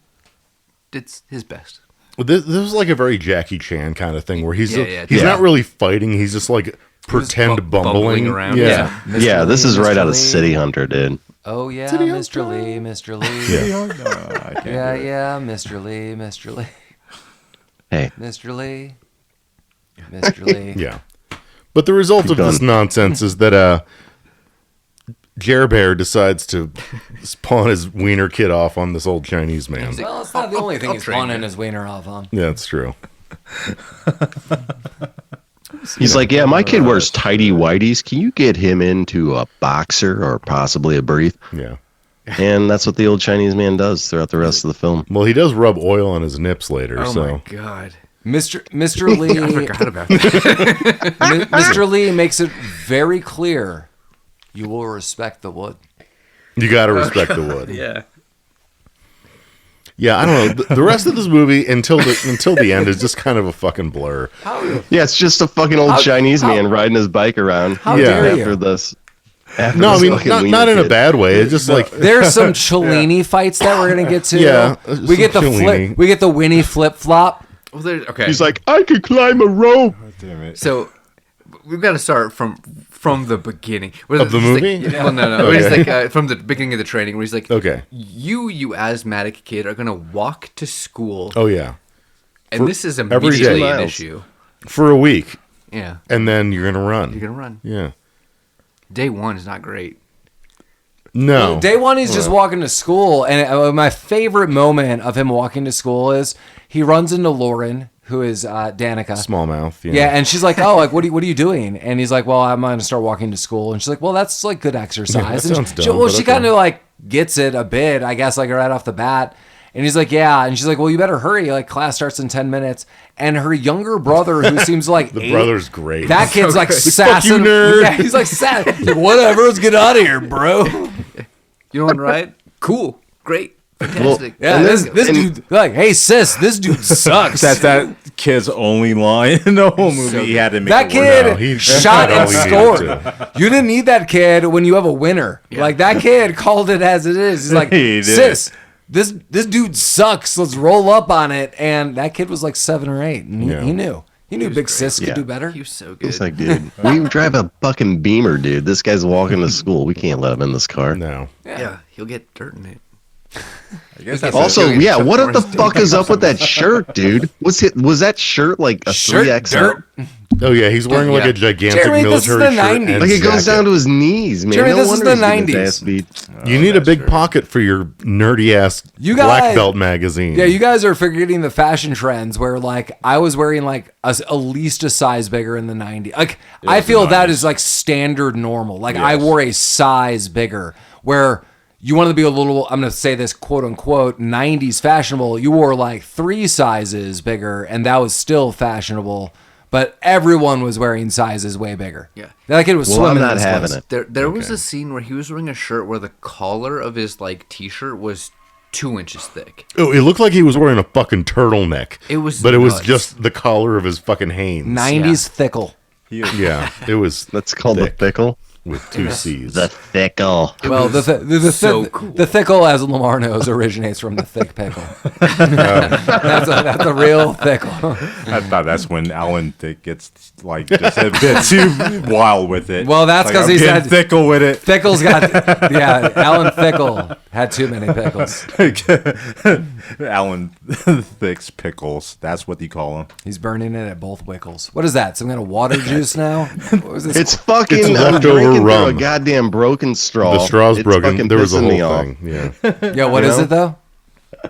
did his best. This was like a very Jackie Chan kind of thing where he's Yeah, he's yeah. not really fighting. He's just like pretend bumbling bumbling around. Yeah. Mr. Yeah, this Lee, is right Mr. out of Lee. City Hunter, dude. Oh yeah, Mr. Lee, Mr. Lee. Yeah. No, I can't Yeah, do it. yeah, Mr. Lee, Mr. Lee, Hey, Mr. Lee, Mr. Lee. Yeah. But the result of this going. nonsense is that Jer Bear decides to pawn his wiener kid off on this old Chinese man. Well, it's not the only thing I'll he's train pawning you. his wiener off on. Yeah, that's true. he's like, yeah, my kid wears tidy whities. Can you get him into a boxer or possibly a brief? Yeah. And that's what the old Chinese man does throughout the rest of the film. Well, he does rub oil on his nips later, Oh so my god. Mr. Lee, I forgot about that. Mr. Lee makes it very clear you will respect the wood. you got to respect the wood. Yeah. Yeah, I don't know. The rest of this movie until the end is just kind of a fucking blur. Yeah, it's just a fucking old Chinese man riding his bike around. How Yeah. dare after you? this. After No, I this mean fucking not in wiener a kid. bad way. It's just like There's some Cellini fights that we're gonna get to. Yeah, we get the some Cellini. flip. We get the Winnie flip flop. Well, okay. He's like, I could climb a rope. Damn it. So we've got to start from the beginning Where Of the he's like- movie? well, no. Where he's Okay. like from the beginning of the training, where he's like, Okay. you asthmatic kid, are gonna walk to school, oh yeah, and this is every immediately day. an Miles. issue. for a week, Yeah, and then you're gonna run. you're gonna run. Yeah. Day one is not great. No. Day one, he's just walking to school, and my favorite moment of him walking to school is he runs into Lauren, who is Danica. Small mouth. Yeah, and she's like, "Oh, like what are you doing?" And he's like, "Well, I'm going to start walking to school." And she's like, "Well, that's like good exercise." that and sounds dumb, she but kind of like gets it a bit, I guess, like right off the bat. And he's like, "Yeah," and she's like, "Well, you better hurry. Like class starts in 10 minutes." And her younger brother, who seems like The brother's great. that kid's like sassing. "Fuck you, nerd." Yeah, he's like sass. He's like, whatever, let's get out of here, bro. You know what, right? Cool. Great. Fantastic. Yeah, this dude, like, hey sis, this dude sucks. That's that kid's only line in the whole movie. So He had to make That it work. kid No, he shot all and he needed scored. You didn't need that kid when you have a winner. Like that kid called it as it is. He's like, He did. sis, this dude sucks. Let's roll up on it. And that kid was like 7 or 8, and Yeah. he knew. He knew Big Sis could Yeah. do better. He was so good. It's like, dude, we drive a fucking Beamer, dude. This guy's walking to school. We can't let him in this car. No. Yeah, he'll get dirt in it. I guess that's Also, Chuck yeah, what Norris the fuck is up with that shirt, dude? Was that shirt like a Shirt 3XL? dirt. Oh yeah, he's wearing like Yeah. a gigantic Jeremy, this is military the shirt 90s. and Like it goes jacket. down to his knees, man. Jeremy, no this is wonder the he's getting 90s. fast beat. You need a big pocket for your nerdy ass You black guys- belt magazine. Yeah, you guys are forgetting the fashion trends where like I was wearing like at least a size bigger in the 90s. Like I feel that is like standard normal. Like I wore a size bigger where you wanted to be a little, I'm going to say this quote unquote 90s fashionable. You wore like 3 sizes bigger and that was still fashionable. But everyone was wearing sizes way bigger. Yeah. That kid was Well, swimming I'm in not this having place. it. There was a scene where he was wearing a shirt where the collar of his like t-shirt was 2 inches thick. Oh, it looked like he was wearing a fucking turtleneck. It was but it was nuts. just the collar of his fucking Hanes. 90s thickle. Yeah, it was That's called thick the fickle. with 2 C's. The fickle. Well, the so cool. the thickle, as Lamar knows, originates from the thick pickle. that's a real thickle. I thought that's when Alan Thick gets like just a bit too wild with it. Well, that's Like, 'cause I'm he getting said- fickle with it. Pickles got, yeah, Alan Thickle had too many pickles. Alan Thick's pickles. That's what you call them. He's burning it at both wickles. What is that? Some kind of water juice now? What was this? It's fucking It's I'm leftover drinking through a rum. goddamn broken straw. The straw's It's broken. fucking There was a pissing whole me off. thing. Yeah. Yeah, what is know? it though?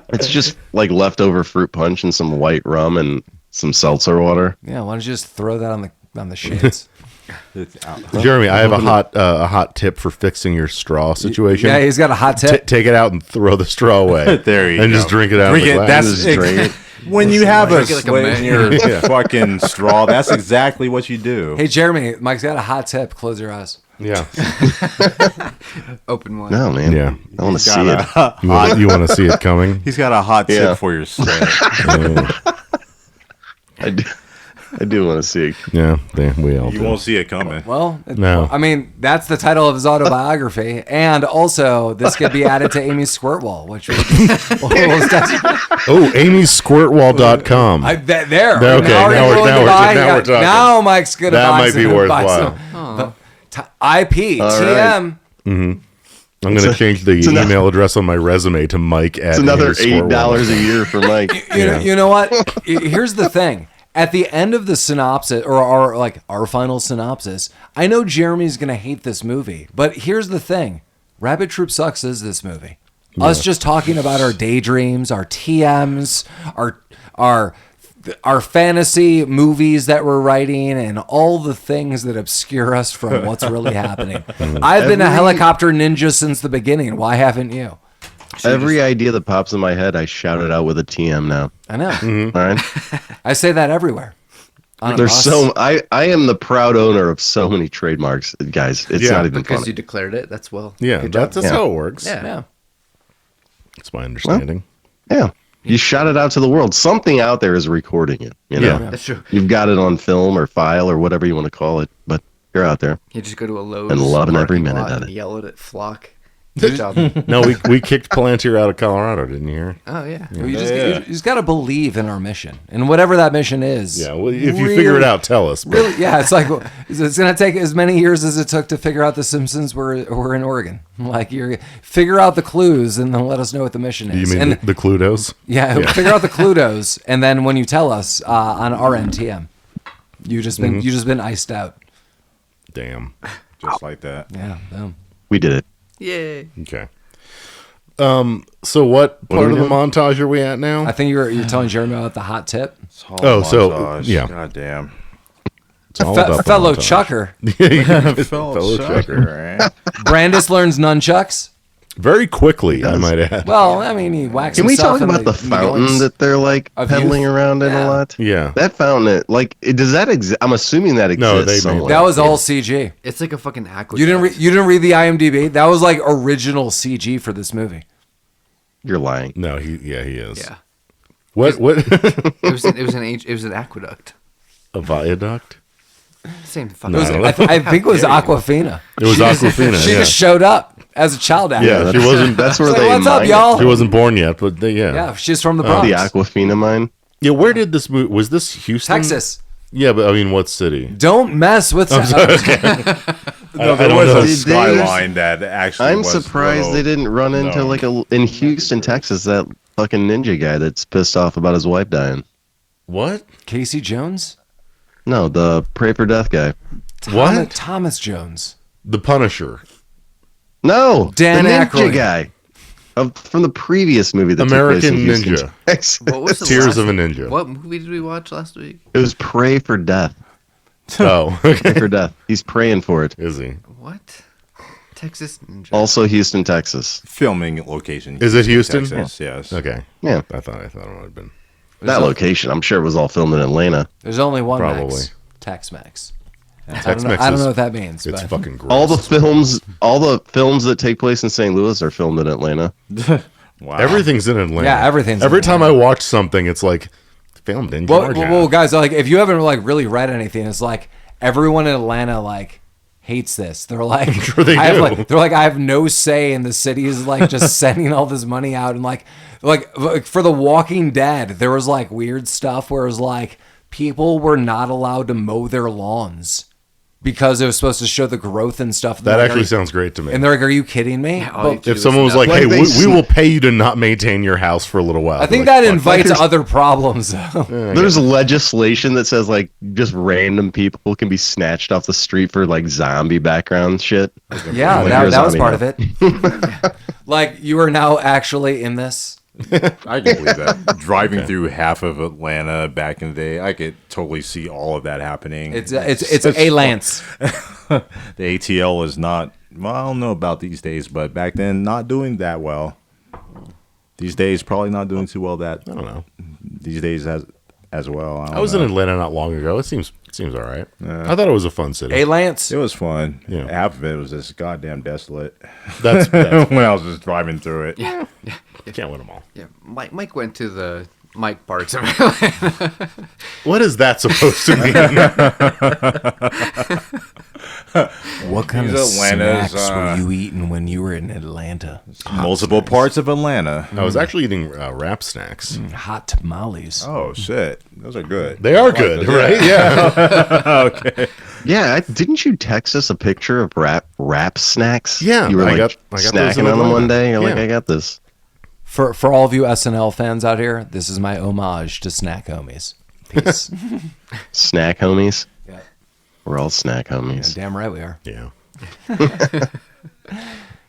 It's just like leftover fruit punch and some white rum and some seltzer water. Yeah, why don't you just throw that on the shits? It's Jeremy, I have a hot tip for fixing your straw situation. Yeah, he's got a hot tip. Take it out and throw the straw away. There you and go. just drink it out Drink of the it. glass. That's Just drink it. when you have a Drink it like a slit man. in your fucking straw. That's exactly what you do. Hey, Jeremy, Mike's got a hot tip. Close your eyes. Yeah. Open one. No, man. Yeah. I want to see Got it. You want to see it coming? He's got a hot tip Yeah. for your slit. I do want to see it. Yeah, we all You do. won't see it coming. Well, No. I mean, that's the title of his autobiography. And also, this could be added to Amy's Squirtwall, which was Oh, AmySquirtwall.com. there. Okay, now now we're talking. Now Mike's going to That buy might be some- buy worthwhile. some- IP, All TM. I'm going to change the email address on my resume to Mike at It's another AmySquirtwall. $8 a year for Mike. You know what? Here's the thing. At the end of the synopsis, or our final synopsis, I know Jeremy's gonna hate this movie, but here's the thing: Rabbit Troop Sucks is this movie. Us just talking about our daydreams, our TMs, our fantasy movies that we're writing, and all the things that obscure us from what's really happening. I've been a helicopter ninja since the beginning. Why haven't you? Every idea that pops in my head, I shout it out with a TM now. I know. All right. I say that everywhere. On a There's bus. so I am the proud owner of so many trademarks, guys. It's Yeah, not even Because funny. you declared it. That's well. Yeah, good job. that's how it works. Yeah. Yeah. That's my understanding. Yeah. You shout it out to the world. Something out there is recording it. You know, Yeah. That's true. you've got it on film or file or whatever you want to call it, but you're out there. You just go to a Lowe's And loving every parking minute lot of and it. yell it at Flock. Good job. No, we kicked Palantir out of Colorado, didn't you hear? Oh yeah. You just got to believe in our mission, and whatever that mission is. Yeah, well, if you figure it out, tell us. But Really, yeah, it's like it's gonna take as many years as it took to figure out the Simpsons were in Oregon. Like you figure out the clues and then let us know what the mission you is. mean and the Cluedos? yeah, figure out the clues, and then when you tell us on our NTM, you just been iced out. Damn. Just like that. Yeah, boom. We did it. Yay. Okay. So what part of the montage are we at now? I think you're telling Jeremy about the hot tip. Oh, so, yeah. God damn. It's all about the Fellow montage. chucker. Fellow chucker. right? Brandis learns nunchucks. Very quickly, I might add. Well, I mean, he whacks Can we himself talk in about the fountain joints. that they're like Of pedaling youth? around in Yeah. a lot? Yeah. That fountain, like, does that exist? I'm assuming that exists. No, they made somewhere. That was all CG. It's like a fucking aqueduct. You didn't read the IMDb? That was like original CG for this movie. You're lying. No, he is. Yeah. What? It was an aqueduct. A viaduct? Same fucking. No, thing. I think it was Aquafina. It was Aquafina. She yeah. just showed up as a child actor. Yeah, she wasn't. That's where Like, they what's up, mine it. y'all? She wasn't born yet, but yeah. Yeah, she's from the Bronx. The Aquafina mine. Yeah, where did this move? Was this Houston? Texas. Yeah, but I mean, what city? Don't mess with No, there don't was know. a skyline that actually. I'm was surprised they didn't run into No. in Houston, Texas, that fucking ninja guy that's pissed off about his wife dying. What? Casey Jones? No, the Pray for Death guy. What? Thomas Jones. The Punisher. No, Dan the ninja Aykroyd. guy from the previous movie that American took place in Houston, Ninja. Texas. What was the Tears last- of a Ninja. What movie did we watch last week? It was Pray for Death. Oh, Pray okay. for Death. He's praying for it. Is he? What? Texas Ninja. Also, Houston, Texas. filming location. Is it Houston? Texas, yes. Okay. Yeah, I thought it might have been. that location. I'm sure it was all filmed in Atlanta. There's only one Probably. Max. Tex-Mex. Tex-Mex I don't is- know what that means. It's but fucking gross. All the films that take place in St. Louis are filmed in Atlanta. Wow. Everything's in Atlanta. Yeah, everything's in Every time I Atlanta. watch something, it's like filmed in well, Georgia. well, guys, like if you haven't like really read anything, it's like everyone in Atlanta like hates this. They're like, sure they I have, do. like, they're like, I have no say in the city is like just sending all this money out and like for The Walking Dead, there was like weird stuff where it was like people were not allowed to mow their lawns because it was supposed to show the growth and stuff. that Like, actually sounds great to me. and they're like, are you kidding me? all you But do If is someone was like, Like "Hey, they we will pay you to not maintain your house for a little while," I think They're that like, "Fuck." invites other problems. Though. There's legislation that says like just random people can be snatched off the street for like zombie background shit. Yeah, Like, that you're a was zombie part now. of it. Like you are now actually in this. I can believe that. Driving through half of Atlanta back in the day, I could totally see all of that happening. It's a Lance. The ATL is not. Well, I don't know about these days, but back then, not doing that well. These days, probably not doing too well. That I don't know. these days as well. I was in Atlanta not long ago. It seems all right. I thought it was a fun city. A Lance. It was fun. Yeah. Half of it was just goddamn desolate. That's when I was just driving through it. Yeah. you can't win them all. Yeah. Mike went to the Mike parts of Atlanta. What is that supposed to mean? What kind These of Atlanta's, snacks were you eating when you were in Atlanta? Multiple parts of Atlanta. I was actually eating wrap snacks. Hot tamales. Oh shit, those are good. They are good, right? Yeah. Yeah, didn't you text us a picture of wrap snacks? Yeah, you were I like got those in snacking on them Atlanta. one day. You're like, Yeah. I got this. For all of you SNL fans out here, this is my homage to Snack Homies. Peace. Snack homies. Yeah. We're all snack homies. Damn right we are. Yeah.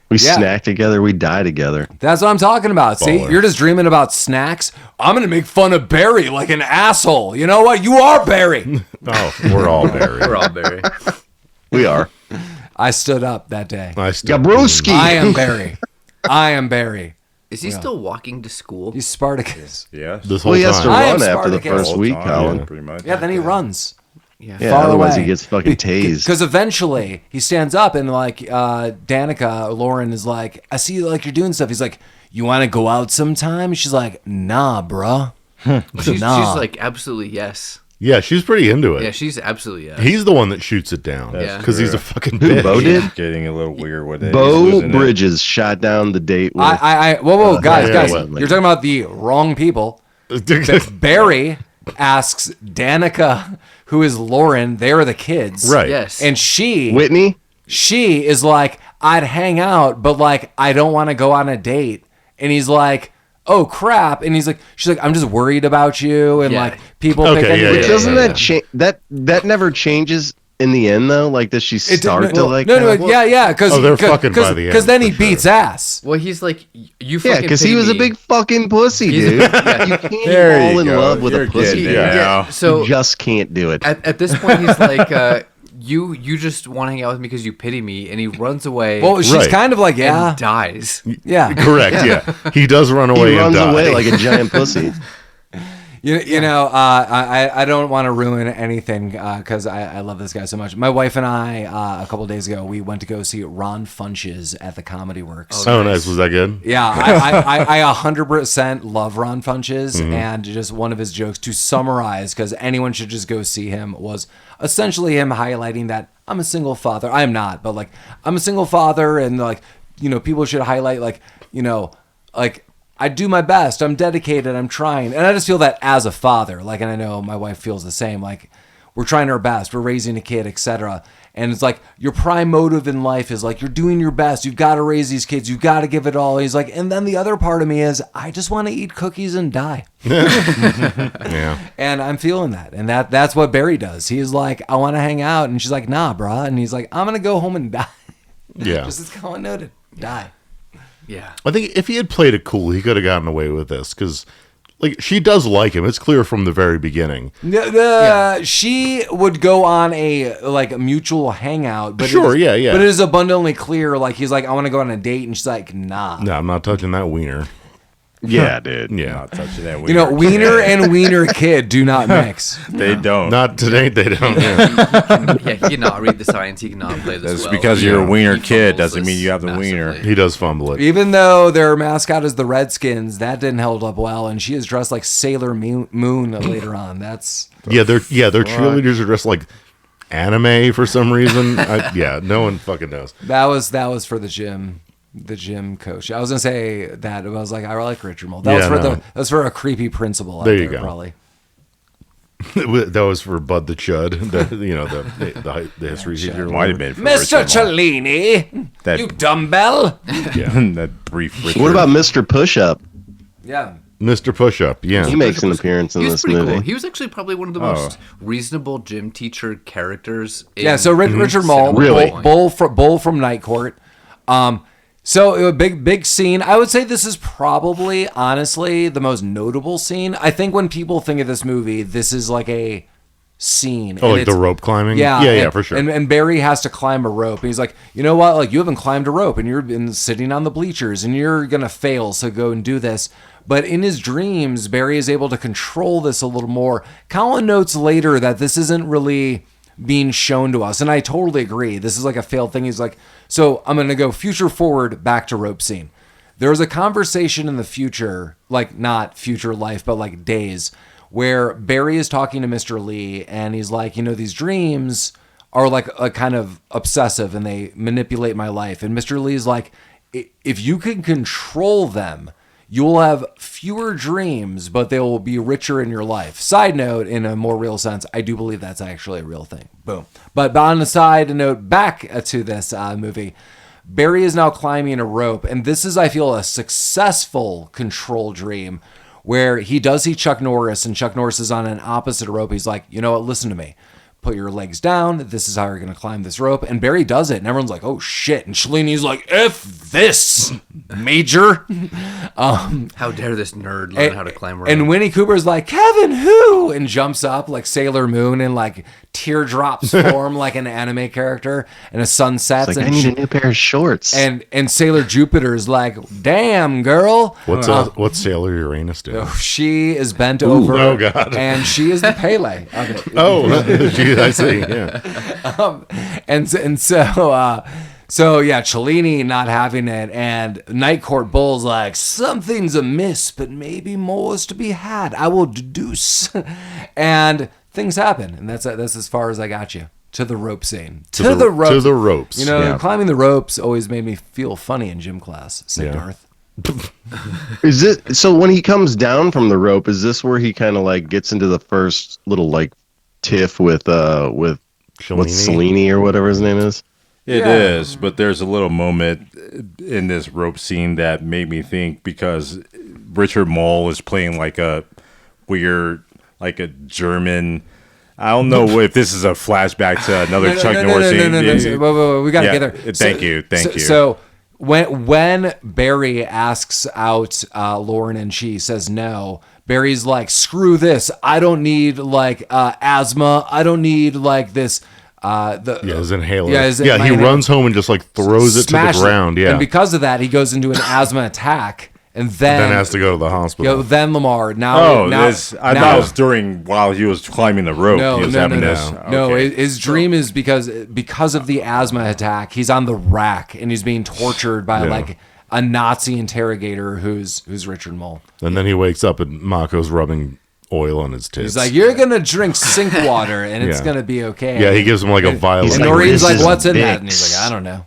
We Yeah. snack together. We die together. That's what I'm talking about. See, Baller. you're just dreaming about snacks. I'm gonna make fun of Barry like an asshole. You know what? You are Barry. Oh, we're all buried. We're all Barry. We are. I stood up that day. I still, Gabrewski. I am Barry. I am Barry. Is he still walking to school? He's Spartacus. Yeah. This whole Well, he has to time. I am run after the Spartacus. first week, Colin. pretty much. Yeah, then he runs. Yeah. Yeah, Far otherwise away. he gets fucking tased. Because eventually he stands up and like Danica, Lauren is like, I see like you're doing stuff. He's like, you want to go out sometime? She's like, nah, bruh. She's Nah. like, absolutely yes. Yeah, she's pretty into it. Yeah, she's absolutely yes. He's the one that shoots it down. Yeah. Because he's a fucking Who, bitch. Beau did? Getting a little weird with it. He's Beau losing it. Bridges shot down the date with. Whoa, guys, yeah, guys, yeah. you're talking about the wrong people. Barry asks Danica, who is Lauren, they're the kids. Right. Yes. And she is like, I'd hang out, but like, I don't want to go on a date. And he's like, oh crap. And she's like, I'm just worried about you. And Yeah. like people Okay, pick on yeah, you. yeah, Doesn't that change? That never changes in the end though? Like, does she start to like? No, kinda- yeah, because they're fucking by the end, then he for sure. beats ass. Well, he's like, you Yeah, fucking because he pity was a me. big fucking pussy, He's- dude. yeah. You can't There fall you in go. love with You're a pussy. getting dude. there. Yeah. So You just can't do it. at this point, he's like, you just want to hang out with me because you pity me, and he runs away. Well, she's Right. kind of like, and dies. yeah. Correct. Yeah. He does run away. He and runs die. away like a giant pussy. You know, I don't want to ruin anything because I love this guy so much. My wife and I, a couple days ago, we went to go see Ron Funches at the Comedy Works. Oh, nice. Was that good? Yeah, I 100% love Ron Funches, and just one of his jokes to summarize, because anyone should just go see him, was essentially him highlighting that I'm a single father. I am not, but like I'm a single father, and like, you know, people should highlight like, you know, like I do my best, I'm dedicated, I'm trying, and I just feel that as a father, like, and I know my wife feels the same, like we're trying our best, we're raising a kid, etc. And it's like your prime motive in life is like you're doing your best. You've got to raise these kids. You've got to give it all. He's like, and then the other part of me is I just want to eat cookies and die. Yeah. And I'm feeling that. And that's what Barry does. He's like, I want to hang out. And she's like, nah, brah. And he's like, I'm going to go home and die. Yeah. Just as Collin noted, die. Yeah. I think if he had played it cool, he could have gotten away with this because, like, she does like him. It's clear from the very beginning. She would go on a mutual hangout, but Sure, yeah. But it is abundantly clear. Like he's like, I want to go on a date, and she's like, nah. No, I'm not touching that wiener. Yeah, dude. Yeah. Not touching that You know, wiener and wiener kid do not mix. They don't. Not today. They don't. Yeah. Yeah, he cannot read the signs. He cannot play this That's well. because you're a wiener He kid fumbles doesn't mean this you have the wiener. massively. He does fumble it. Even though their mascot is the Redskins, that didn't hold up well, and she is dressed like Sailor Moon later on. That's Yeah, their cheerleaders are dressed like anime for some reason. No one fucking knows. that was for the gym coach. I was gonna say that, but I was like, I like Richard Mole. That was for a creepy principal. There you go. Probably. That was for Bud the Chud. The history teacher. Might have been for Mr. Richard Mole. Cellini, That- you dumbbell. Yeah. That brief Richard. What about Mr. Push-Up? Yeah. Mr. Push-Up. Yeah. He makes an appearance in He was this pretty movie. cool. He was actually probably one of the most reasonable gym teacher characters. Yeah, so Richard Mole, Really? Bull from Night Court. So a big scene. I would say this is probably, honestly, the most notable scene. I think when people think of this movie, this is like a scene. Oh, And like the it's- rope climbing? Yeah, Yeah, for sure. And Barry has to climb a rope. And he's like, you know what? Like, you haven't climbed a rope, and you've been sitting on the bleachers, and you're gonna fail. So go and do this. But in his dreams, Barry is able to control this a little more. Collin notes later that this isn't really being shown to us, and I totally agree. This is like a failed thing. He's like, so I'm gonna go future forward back to rope scene. There was a conversation in the future, like not future life, but like days, where Barry is talking to Mr. Lee, and he's like, you know, these dreams are like a kind of obsessive, and they manipulate my life. And Mr. Lee's like, if you can control them, you'll have fewer dreams, but they will be richer in your life. Side note, in a more real sense, I do believe that's actually a real thing. Boom. But on the side note, back to this movie, Barry is now climbing a rope, and this is, I feel, a successful control dream where he does see Chuck Norris, and Chuck Norris is on an opposite rope. He's like, you know what, listen to me. Put your legs down. This is how you're going to climb this rope. And Barry does it, and everyone's like, oh, shit. And Shalini's like, F this, Major. How dare this nerd learn how to climb a rope? And Winnie Cooper's like, Kevin, who? And jumps up like Sailor Moon, and like teardrops form like an anime character, and a sun sets. It's like, and I need a new pair of shorts. and Sailor Jupiter's like, damn, girl. What's Sailor Uranus doing? She is bent over. oh, God. And she is the Pele of it. Oh, gee, I see. Yeah. And so yeah, Cellini not having it, and Night Court Bull's like, something's amiss, but maybe more is to be had. I will deduce. And things happen, and that's as far as I got you. To the rope scene. To the ropes. To the ropes. You know, Yeah. climbing the ropes always made me feel funny in gym class. Say Yeah. Darth. Is this so? When he comes down from the rope, is this where he kind of like gets into the first little like tiff with what's Cellini or whatever his name is? It is, but there's a little moment in this rope scene that made me think, because Richard Mole is playing like a weird, like a German I don't know if this is a flashback to another Chuck Norris scene. No. We gotta get there. Thank you. So when Barry asks out Lauren and she says no, Barry's like, screw this. I don't need like asthma. I don't need like this. His inhaler. Yeah, he runs home and just like throws it to the ground. Yeah, and because of that, he goes into an asthma attack. And then has to go to the hospital. Then Lamar. I thought it was during while he was climbing the rope. No, he was having this. No, Okay. his dream is because of the asthma attack. He's on the rack and he's being tortured by like a Nazi interrogator who's Richard Mole. And then he wakes up and Mako's rubbing oil on his tits. He's like, "You're gonna drink sink water and it's gonna be okay." Yeah, he gives him like a vial. And Noreen's like, "What's in that?" And he's like, "I don't know."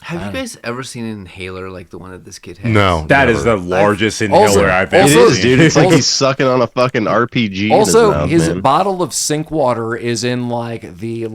Have you guys ever seen an inhaler like the one that this kid has? No. That is the largest inhaler I've It ever is, seen. dude. It's like he's sucking on a fucking RPG. Also, his man. bottle of sink water is in like the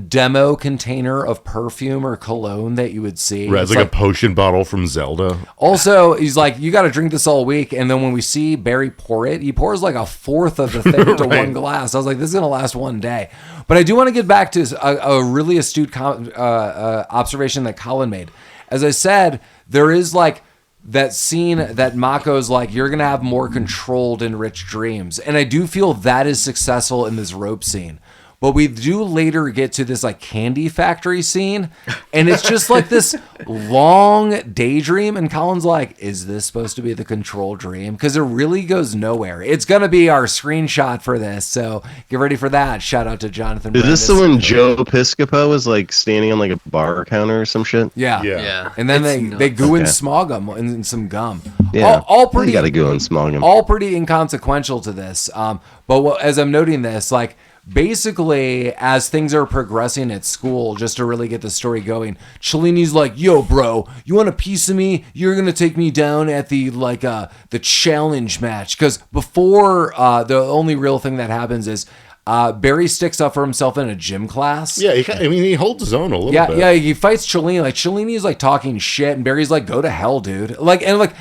demo container of perfume or cologne that you would see. Right, it's like a potion bottle from Zelda. Also, he's like, you got to drink this all week. And then when we see Barry pour it, he pours like a fourth of the thing to one glass. I was like, this is going to last one day. But I do want to get back to a really astute observation that Collin made. As I said, there is like that scene that Mako's like, you're going to have more controlled and rich dreams. And I do feel that is successful in this rope scene. But we do later get to this like candy factory scene, and it's just like this long daydream. And Colin's like, "Is this supposed to be the control dream?" Because it really goes nowhere. It's gonna be our screenshot for this, so get ready for that. Shout out to Jonathan. Is Brandis. this the one Joe Piscopo was like standing on like a bar counter or some shit? Yeah. And then they goo and smog him and some gum. Yeah, all pretty. You got to go and smog him. All pretty inconsequential to this. As I'm noting this, like. Basically, as things are progressing at school, just to really get the story going, Cellini's like, "Yo, bro, you want a piece of me? You're gonna take me down at the the challenge match." Because before, the only real thing that happens is Barry sticks up for himself in a gym class. Yeah, he holds his own a little bit. Yeah, he fights Cellini. Like Cellini's like talking shit, and Barry's like, "Go to hell, dude."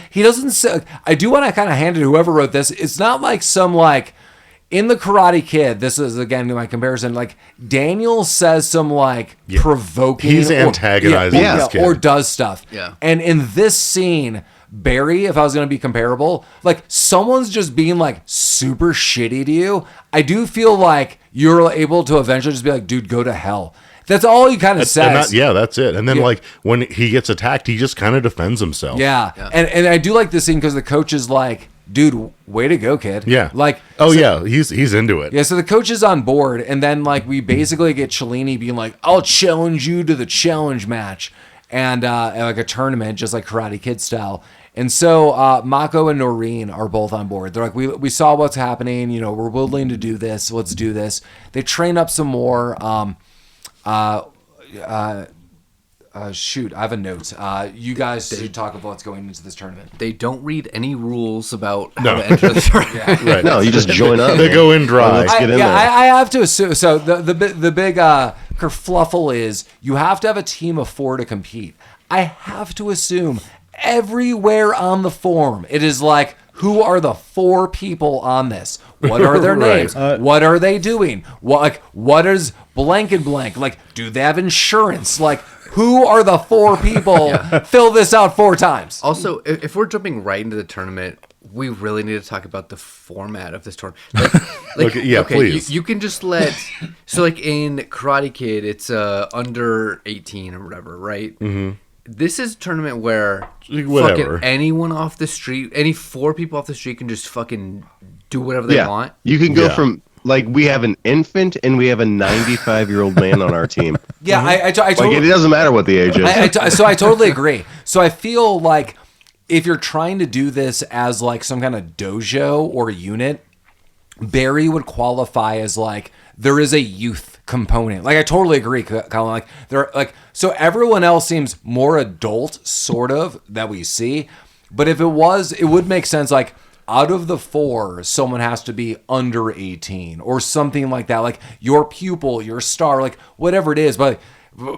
He doesn't say. I do want to kind of hand it to whoever wrote this. It's not like some like. In the Karate Kid, this is again my comparison. Like Daniel says some provoking. He's antagonizing this kid. Or does stuff. Yeah. And in this scene, Barry, if I was going to be comparable, like someone's just being like super shitty to you. I do feel like you're able to eventually just be like, dude, go to hell. That's all he kind of says. That's it. And then like when he gets attacked, he just kind of defends himself. Yeah. And I do like this scene because the coach is like, dude, way to go, kid. Yeah. He's into it. Yeah, so the coach is on board, and then like we basically get Cellini being like, "I'll challenge you to the challenge match," and like a tournament, just like Karate Kid style. And so Mako and Noreen are both on board. They're like, we saw what's happening. You know, we're willing to do this. Let's do this. They train up some more. Shoot, I have a note. You guys should talk about what's going into this tournament. They don't read any rules about how to enter the tournament. Right. No, you just join up. They go in dry. Let's get in there. I have to assume. So the big kerfluffle is you have to have a team of 4 to compete. I have to assume everywhere on the form it is like, who are the 4 people on this? What are their names? What are they doing? What is blank and blank? Like, do they have insurance? Like, who are the 4 people? Fill this out 4 times. Also, if we're jumping right into the tournament, we really need to talk about the format of this tournament. Please. You can just let. So, like in Karate Kid, it's under 18 or whatever, right? Mm-hmm. This is a tournament where fucking anyone off the street, any 4 people off the street can just fucking do whatever they want. You can go from. Like, we have an infant and we have a 95-year-old man on our team. Yeah, I totally... Like, it doesn't matter what the age is. So I totally agree. So I feel like if you're trying to do this as, like, some kind of dojo or unit, Barry would qualify as, like, there is a youth component. Like, I totally agree, Collin. Like, there, like, so everyone else seems more adult, sort of, that we see. But if it was, it would make sense, like, out of the 4, someone has to be under 18 or something like that. Like your pupil, your star, like whatever it is. But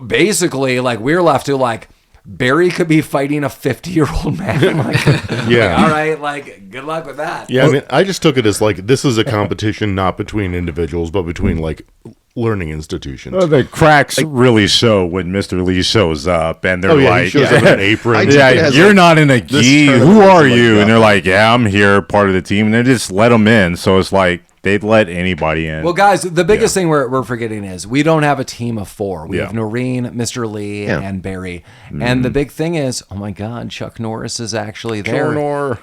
basically, like we're left to like Barry could be fighting a 50-year-old man. Like, Yeah. all right, like, good luck with that. Yeah, I mean, I just took it as like this is a competition not between individuals, but between like learning institutions. Well, the cracks really show when Mr. Lee shows up, and they're He like, shows up in an apron. I took it as, you're like, not in a this gi. tournament Who is are like you? that. And they're like, yeah, I'm here, part of the team. And they just let them in. So it's like they'd let anybody in. Well, guys, the biggest thing we're forgetting is we don't have a team of 4. We Yeah. have Noreen, Mr. Lee, and Barry. And the big thing is, oh my God, Chuck Norris is actually there.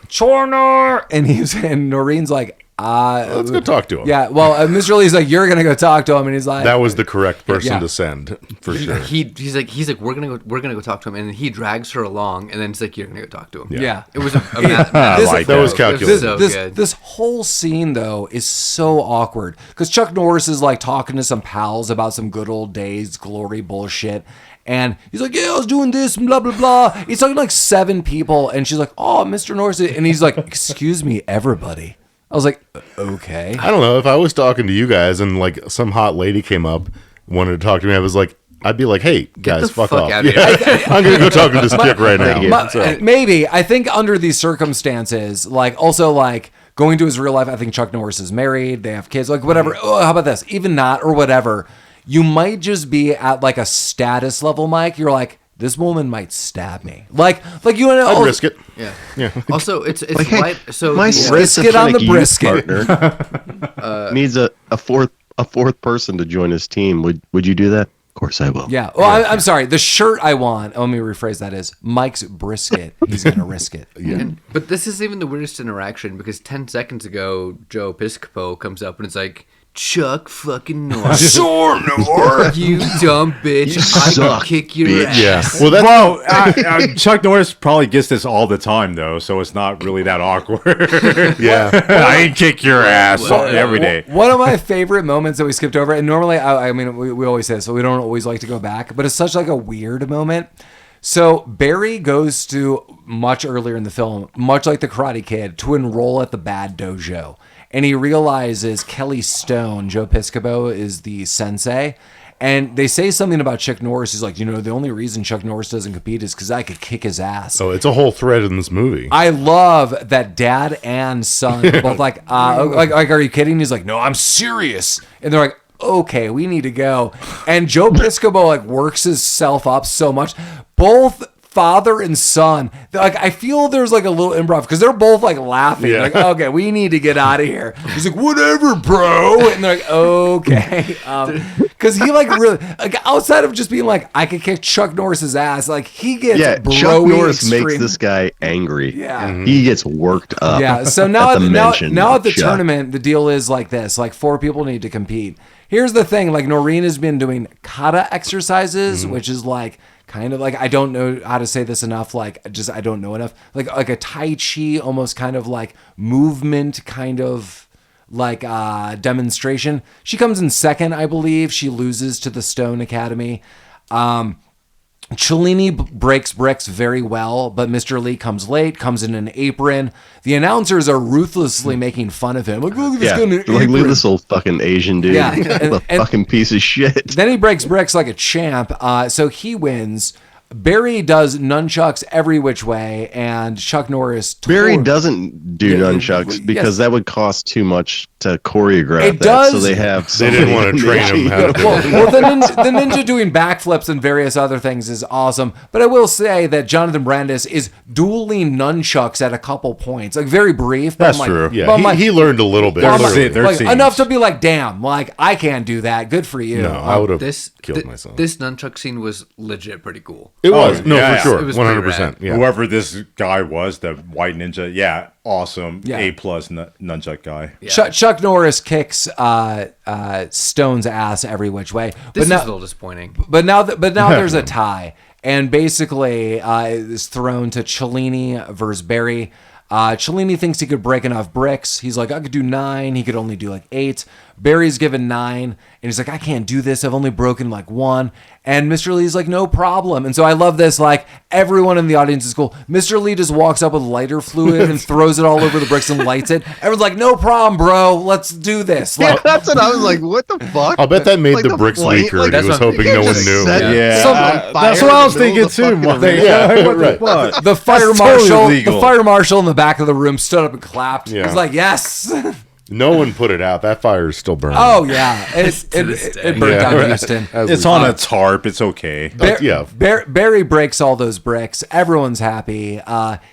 Chornor! And Noreen's like, Let's go talk to him. yeah, well, Mr. Lee's like, you're gonna go talk to him, and he's like, That was the correct person Yeah. to send for sure. He's like we're gonna go talk to him, and he drags her along, and then it's like you're gonna go talk to him. yeah. It was a I like that was calculated. So this good. this whole scene though is so awkward because Chuck Norris is like talking to some pals about some good old days glory bullshit. And he's like, yeah, I was doing this, blah, blah, blah. He's talking to like 7 people. And she's like, oh, Mr. Norris. And he's like, excuse me, everybody. I was like, okay. I don't know if I was talking to you guys and like some hot lady came up wanted to talk to me. I was like, I'd be like, hey guys, the fuck fuck off. outta Yeah. I'm gonna go talk to this chick right now. Maybe. I think under these circumstances, like also like going to his real life, I think Chuck Norris is married. They have kids, like whatever. Oh, how about this? Even not or whatever. You might just be at like a status level, Mike. You're like, this woman might stab me. Like you know. I'd risk it. Yeah. Also, it's Like, hey, right. So my brisket on the schizophrenic youth brisket. partner needs a fourth person to join his team. Would you do that? Of course I will. Yeah. Well, I'm sorry. The shirt I want, let me rephrase that, is Mike's brisket. He's going to risk it. But this is even the weirdest interaction because 10 seconds ago, Joe Piscopo comes up and it's like, Chuck fucking Norris. You dumb bitch. You I suck, will kick your bitch. ass. Yeah. Well, that's Chuck Norris probably gets this all the time, though, so it's not really that awkward. yeah. I kick your ass every day. One of my favorite moments that we skipped over, and normally, I mean, we always say this, so we don't always like to go back, but it's such like a weird moment. So Barry goes to, much earlier in the film, much like the Karate Kid, to enroll at the bad dojo. And he realizes Kelly Stone, Joe Piscopo, is the sensei. And they say something about Chuck Norris. He's like, the only reason Chuck Norris doesn't compete is because I could kick his ass. So it's a whole thread in this movie. I love that dad and son are both like, are you kidding? He's like, no, I'm serious. And they're like, okay, we need to go. And Joe Piscopo like works himself up so much. Both father and son, like I feel there's like a little improv because they're both like laughing, like, okay, we need to get out of here. He's like, whatever, bro. And they're like, okay, because he like really like outside of just being like, I could kick Chuck Norris's ass, like he gets Chuck Norris extreme. makes this guy angry. Yeah. He gets worked up. Yeah. So now at the mention now of at the Chuck. tournament, the deal is like this: like 4 people need to compete. Here's the thing: like Noreen has been doing kata exercises, which is like kind of like, I don't know how to say this enough. Like I don't know enough. Like a Tai Chi, almost kind of like movement, kind of like demonstration. She comes in second, I believe. She loses to the Stone Academy. Cellini breaks bricks very well, but Mr. Lee comes late, comes in an apron. The announcers are ruthlessly making fun of him. Like, look at this guy in an Like, look apron. at this old fucking Asian dude. Yeah, What a fucking piece of shit. Then he breaks bricks like a champ, so he wins. Barry does nunchucks every which way, and Chuck Norris... Barry doesn't do nunchucks because that would cost too much to choreograph It that. does. So they have... They didn't want to train him how to do it. Well, the ninja doing backflips and various other things is awesome. But I will say that Jonathan Brandis is dueling nunchucks at a couple points, like very brief. But That's I'm like, true. but Yeah, I'm like, he learned a little bit. There's clearly. it. There's like, scenes. enough to be like, damn, like I can't do that. Good for you. No, I would have This killed myself. This nunchuck scene was legit pretty cool. It was. No, yeah, for sure. it was pretty 100%. rad. Yeah. Whoever this guy was, the white ninja, awesome. Yeah. A+ nunchuck guy. Yeah. Chuck Norris kicks Stone's ass every which way. This is now, a little disappointing. But now there's a tie, and basically it's thrown to Cellini versus Barry. Cellini thinks he could break enough bricks. He's like, I could do 9. He could only do like 8. Barry's given 9. And he's like, I can't do this. I've only broken like 1. And Mr. Lee's like, no problem. And so I love this. Like, everyone in the audience is cool. Mr. Lee just walks up with lighter fluid and throws it all over the bricks and lights it. Everyone's like, no problem, bro. Let's do this. Yeah, Like, that's what I was like. What the fuck? I'll bet that made Like the the bricks flame- weaker. like, and he was that's what- hoping You no one just knew. set Yeah, someone on fire that's what I was in the middle thinking of the too. fucking Mark. Yeah, What the right. fuck? the fire That's marshal, totally the legal. fire marshal in the back of the room stood up and clapped. Yeah. He's like, yes. No one put it out. That fire is still burning. Oh yeah, it To this day. burned Yeah, down right. Houston. As It's we- on a tarp. It's okay. yeah. Barry breaks all those bricks. Everyone's happy.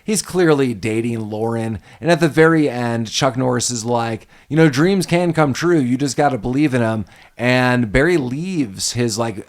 He's clearly dating Lauren. And at the very end, Chuck Norris is like, dreams can come true. You just got to believe in them. And Barry leaves his like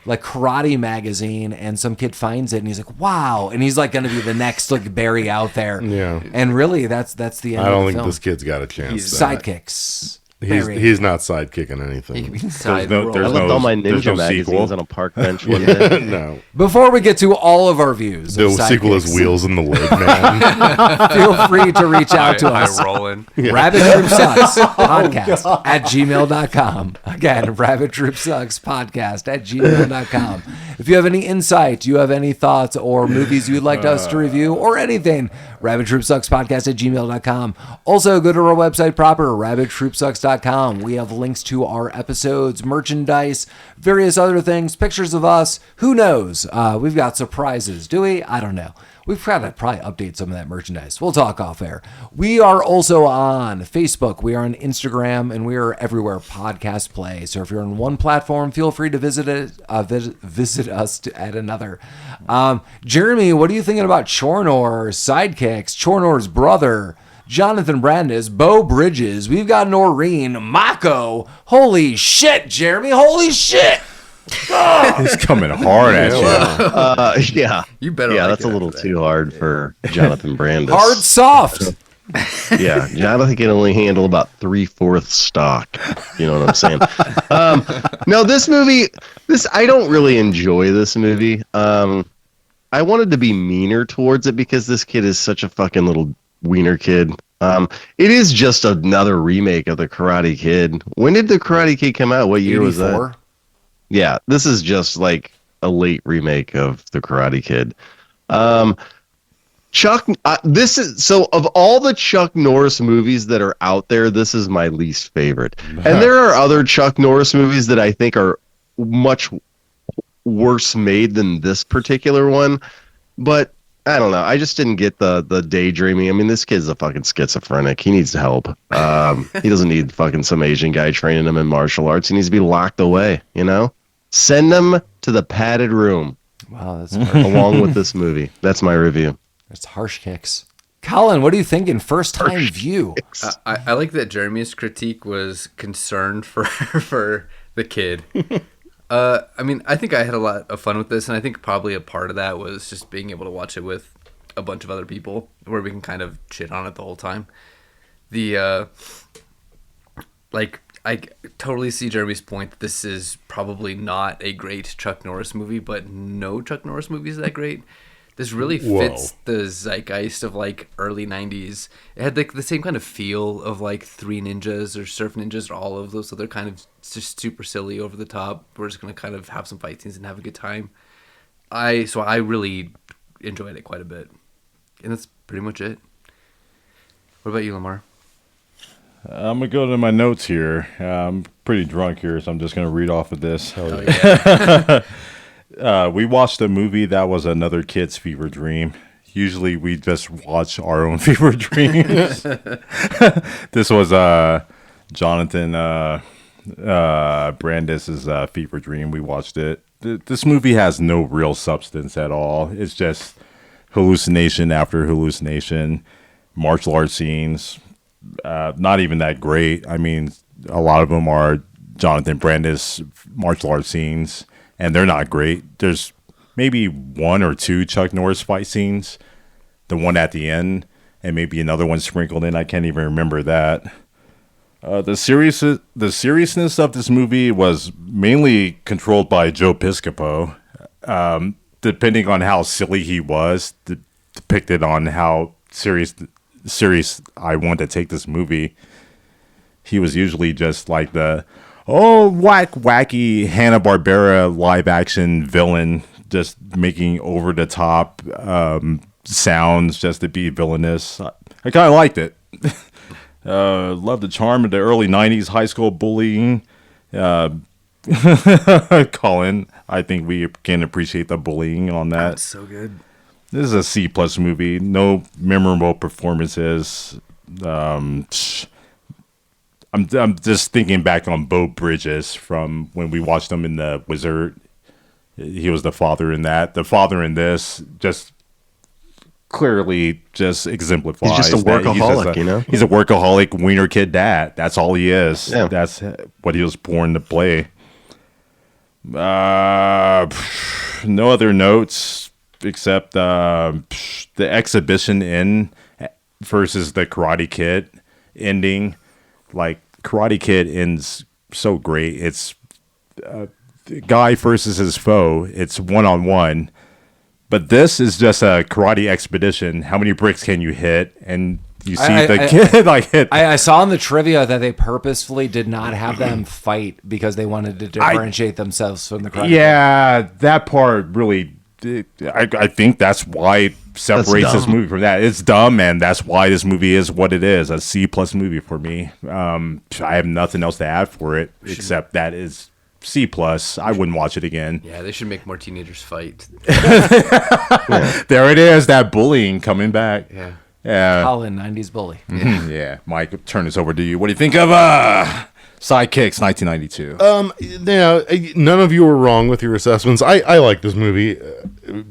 karate magazine, and some kid finds it, and he's like, wow. And he's like going to be the next like Barry out there. Yeah. And really, that's the end I of don't the think film. this kid's got a chance. then. Sidekicks. Barry. He's not sidekicking anything. He could be side no- role. there's I left all my there's ninja no magazines sequel. on a park bench one day. No. Before we get to all of our views, The of sequel is Sidekicks, Wheels in the Leg Man. feel free to reach out to us. rolling. Rabbit Troop Sucks podcast at gmail.com. Again, Rabbit Troop Sucks podcast at gmail.com. If you have any insight, you have any thoughts or movies you'd like us to review or anything, Rabbit Troop Sucks podcast at gmail.com. Also, go to our website proper, rabbittroopsucks.com. We have links to our episodes, merchandise, various other things, pictures of us. Who knows? We've got surprises. Do we? I don't know. We've got to probably update some of that merchandise. We'll talk off air. We are also on Facebook. We are on Instagram, and we are everywhere podcast play. So if you're on one platform, feel free to visit it. Visit us at another. Jeremy, what are you thinking about Chornor's Sidekicks, Chornor's brother, Jonathan Brandis, Beau Bridges? We've got Noreen, Mako. Holy shit, Jeremy! Holy shit! He's coming hard at you. Yeah. You better Yeah, like that's a it little after too hard for Jonathan Brandis. Hard soft. Yeah, Jonathan can only handle about 3/4 stock. You know what I'm saying? No, this movie, I don't really enjoy this movie. I wanted to be meaner towards it because this kid is such a fucking little wiener kid. It is just another remake of The Karate Kid. When did The Karate Kid come out? What year was that? 84. Yeah, this is just like a late remake of The Karate Kid. Chuck, this is so of all the Chuck Norris movies that are out there, this is my least favorite. And there are other Chuck Norris movies that I think are much worse made than this particular one. But I don't know. I just didn't get the daydreaming. I mean, this kid's a fucking schizophrenic. He needs help. He doesn't need fucking some Asian guy training him in martial arts. He needs to be locked away, Send them to the padded room Wow, that's along with this movie. That's my review. That's harsh kicks. Colin, what are you thinking? First time view. I like that Jeremy's critique was concerned for the kid. I mean, I think I had a lot of fun with this, and I think probably a part of that was just being able to watch it with a bunch of other people where we can kind of shit on it the whole time. I totally see Jeremy's point that this is probably not a great Chuck Norris movie, but no Chuck Norris movie is that great. This really fits the zeitgeist of like early 90s. It had like the same kind of feel of like Three Ninjas or Surf Ninjas or all of those other kind of just super silly, over the top. We're just going to kind of have some fight scenes and have a good time. So I really enjoyed it quite a bit. And that's pretty much it. What about you, Lamar? I'm going to go to my notes here. I'm pretty drunk here, so I'm just going to read off of this. We watched a movie that was another kid's fever dream. Usually we just watch our own fever dreams. This was Jonathan Brandis' fever dream. We watched it. This movie has no real substance at all. It's just hallucination after hallucination, martial arts scenes. Not even that great. I mean, a lot of them are Jonathan Brandis martial arts scenes, and they're not great. There's maybe one or two Chuck Norris fight scenes, the one at the end, and maybe another one sprinkled in. I can't even remember that. The seriousness of this movie was mainly controlled by Joe Piscopo. Depending on how silly he was, depicted on how serious I want to take this movie, he was usually just like the wacky Hanna-Barbera live action villain, just making over the top sounds just to be villainous. I kind of liked it. Love the charm of the early 90s high school bullying. Collin, I think we can appreciate the bullying on that. That's so good. This is a C+ movie. No memorable performances. I'm just thinking back on Beau Bridges from when we watched him in The Wizard. He was the father in that. The father in this just clearly just exemplifies. He's just a workaholic, you know? He's a workaholic wiener kid dad. That's all he is. Yeah. That's what he was born to play. No other notes except the exhibition in versus the Karate Kid ending. Like, Karate Kid ends so great. It's guy versus his foe. It's one-on-one. But this is just a karate expedition. How many bricks can you hit? And you see the kid like hit. I saw in the trivia that they purposefully did not have them fight because they wanted to differentiate themselves from the karate. Yeah, that part really. I think that's why it separates this movie from that. It's dumb, and that's why this movie is what it is. A C+ movie for me. I have nothing else to add for it except that is C+. I wouldn't watch it again. Yeah, they should make more teenagers fight. There it is, that bullying coming back. Yeah. Collin, 90s bully. Yeah. Mike, turn this over to you. What do you think of Sidekicks 1992? None of you were wrong with your assessments. I like this movie,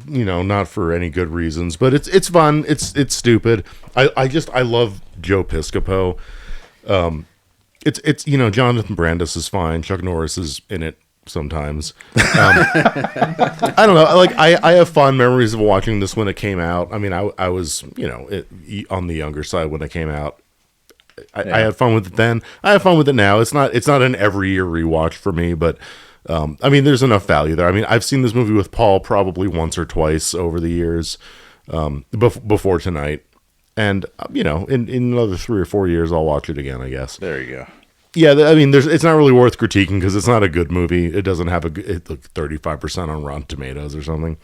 not for any good reasons, but it's fun. It's stupid. I love Joe Piscopo. It's Jonathan Brandis is fine. Chuck Norris is in it sometimes. I don't know. Like I have fond memories of watching this when it came out. I mean, I was on the younger side when it came out. I had fun with it then. I have fun with it now. It's not an every year rewatch for me, but there's enough value there. I mean, I've seen this movie with Paul probably once or twice over the years before tonight. And, in another 3 or 4 years, I'll watch it again, I guess. There you go. Yeah, it's not really worth critiquing because it's not a good movie. It doesn't have like 35% on Rotten Tomatoes or something.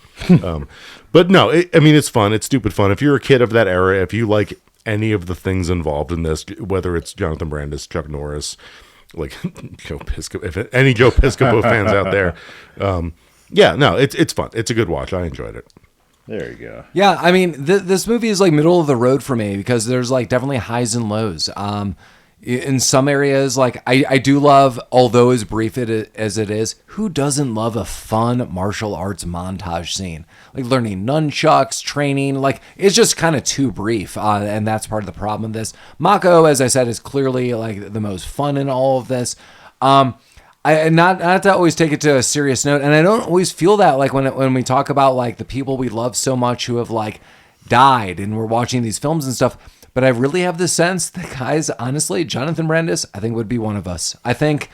But no, it's fun. It's stupid fun. If you're a kid of that era, if you like any of the things involved in this, whether it's Jonathan Brandis, Chuck Norris, like Joe Piscopo, if any Joe Piscopo fans out there, it's fun. It's a good watch. I enjoyed it. There you go. Yeah, this movie is like middle of the road for me because there's like definitely highs and lows. In some areas, like I do love, although as brief as it is, who doesn't love a fun martial arts montage scene? Like learning nunchucks, training, like it's just kind of too brief. And that's part of the problem with this. Mako, as I said, is clearly like the most fun in all of this. I not to always take it to a serious note, and I don't always feel that like when we talk about like the people we love so much who have like died and we're watching these films and stuff. But I really have the sense that, guys, honestly, Jonathan Brandis, I think would be one of us. I think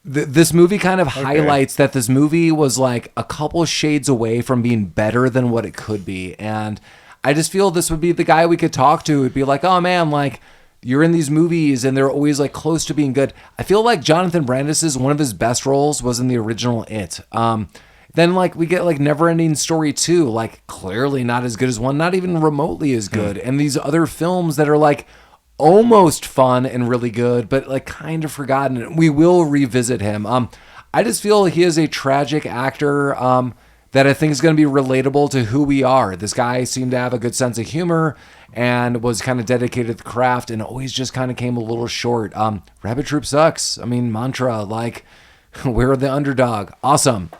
this movie kind of highlights that this movie was like a couple shades away from being better than what it could be, and I just feel this would be the guy we could talk to. It'd be like, oh man, like, you're in these movies and they're always like close to being good. I feel like Jonathan Brandis's one of his best roles was in the original It. Then like we get like Neverending Story 2, like clearly not as good as one, not even remotely as good. And these other films that are like almost fun and really good, but like kind of forgotten. We will revisit him. I just feel he is a tragic actor that I think is going to be relatable to who we are. This guy seemed to have a good sense of humor and was kind of dedicated to the craft and always just kind of came a little short. Rabbit Troop sucks. Mantra, like, we're the underdog. Awesome.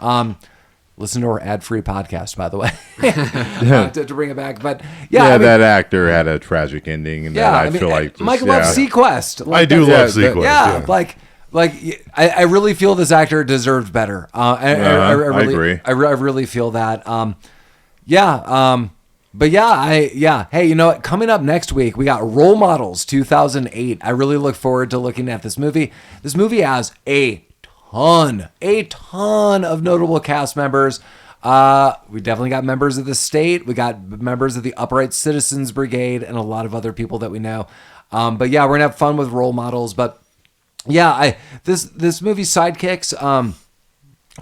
Listen to our ad-free podcast, by the way, to bring it back. But that actor had a tragic ending, and I feel like Mike loves Sequest. Like, I do love Sequest. Yeah, I really feel this actor deserved better. I agree. I really feel that. Hey, you know what? Coming up next week, we got Role Models 2008. I really look forward to looking at this movie. This movie has a ton of notable cast members. We definitely got members of the state. We got members of the Upright Citizens Brigade and a lot of other people that we know. But yeah, we're gonna have fun with role models. But yeah, this movie Sidekicks.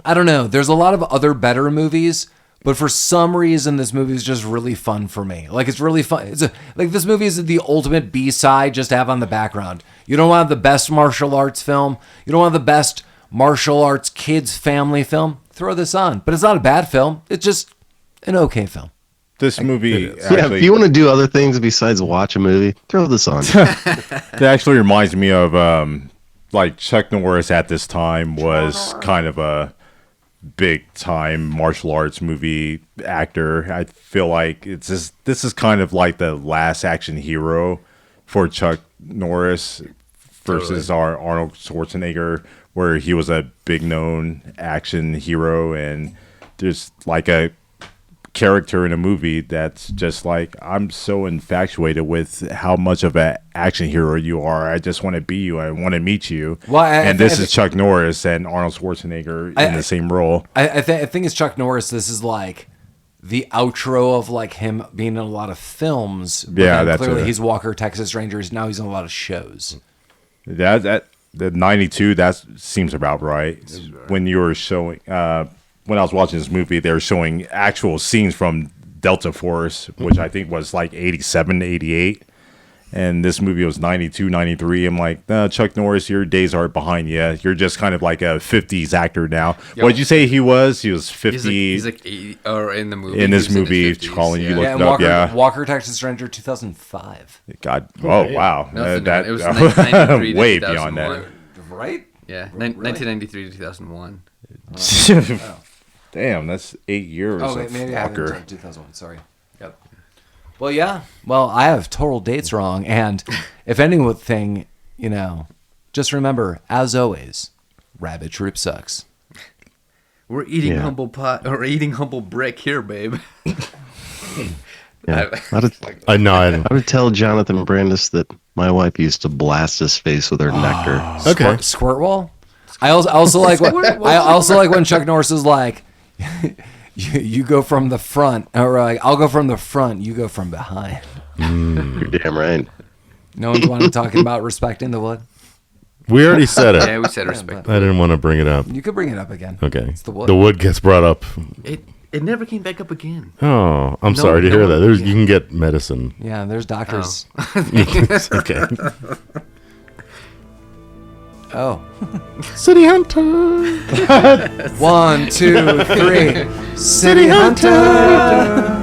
I don't know. There's a lot of other better movies, but for some reason, this movie is just really fun for me. Like, it's really fun. This movie is the ultimate B-side just to have on the background. You don't want the best martial arts film. You don't want the best martial arts kids family film. Throw this on. But it's not a bad film. It's just an okay film. This movie Yeah, if you want to do other things besides watch a movie, throw this on. That actually reminds me of like Chuck Norris at this time was kind of a big time martial arts movie actor. I feel like this is kind of like the last action hero for Chuck Norris versus our Arnold Schwarzenegger, where he was a big known action hero, and there's like a character in a movie that's just like, I'm so infatuated with how much of an action hero you are. I just want to be you. I want to meet you. Well, this is Chuck Norris and Arnold Schwarzenegger in the same role. I think it's Chuck Norris. This is like the outro of like him being in a lot of films. Yeah, that's clearly he's Walker, Texas Rangers. Now he's in a lot of shows. The 92, that seems about right. When you were showing when I was watching this movie, they were showing actual scenes from Delta Force, which I think was like 87, 88. And this movie was 92, 93. I'm like, Chuck Norris, your days are behind you. You're just kind of like a 50s actor now. What did you say he was? He was 50. He's like 80, or in the movie. In this movie, Collin, you looked it up, Walker, Texas Ranger, 2005. God, wow. That it was 1993 way beyond that. Right? Yeah, 1993 to 2001. Damn, that's 8 years. Oh, wait, maybe I haven't 2001. Sorry. Yep. Well, yeah. Well, I have total dates wrong, and if anything, just remember, as always, Rabbit Troop sucks. We're eating humble pie or eating humble brick here, babe. Yeah. I would tell Jonathan Brandis that my wife used to blast his face with her nectar. Okay. Squirtwall. I also like when Chuck Norris is like, you go from the front, or like, I'll go from the front, you go from behind. You're damn right. No one's wanting to talk about respecting the wood. We already said it. Yeah, we said respect. I didn't want to bring it up. You could bring it up again. Okay. It's the wood. The wood gets brought up. It never came back up again. Oh, I'm sorry to hear that. You can get medicine. Yeah, there's doctors. Okay. Oh. City Hunter. 1, 2, 3. City Hunter.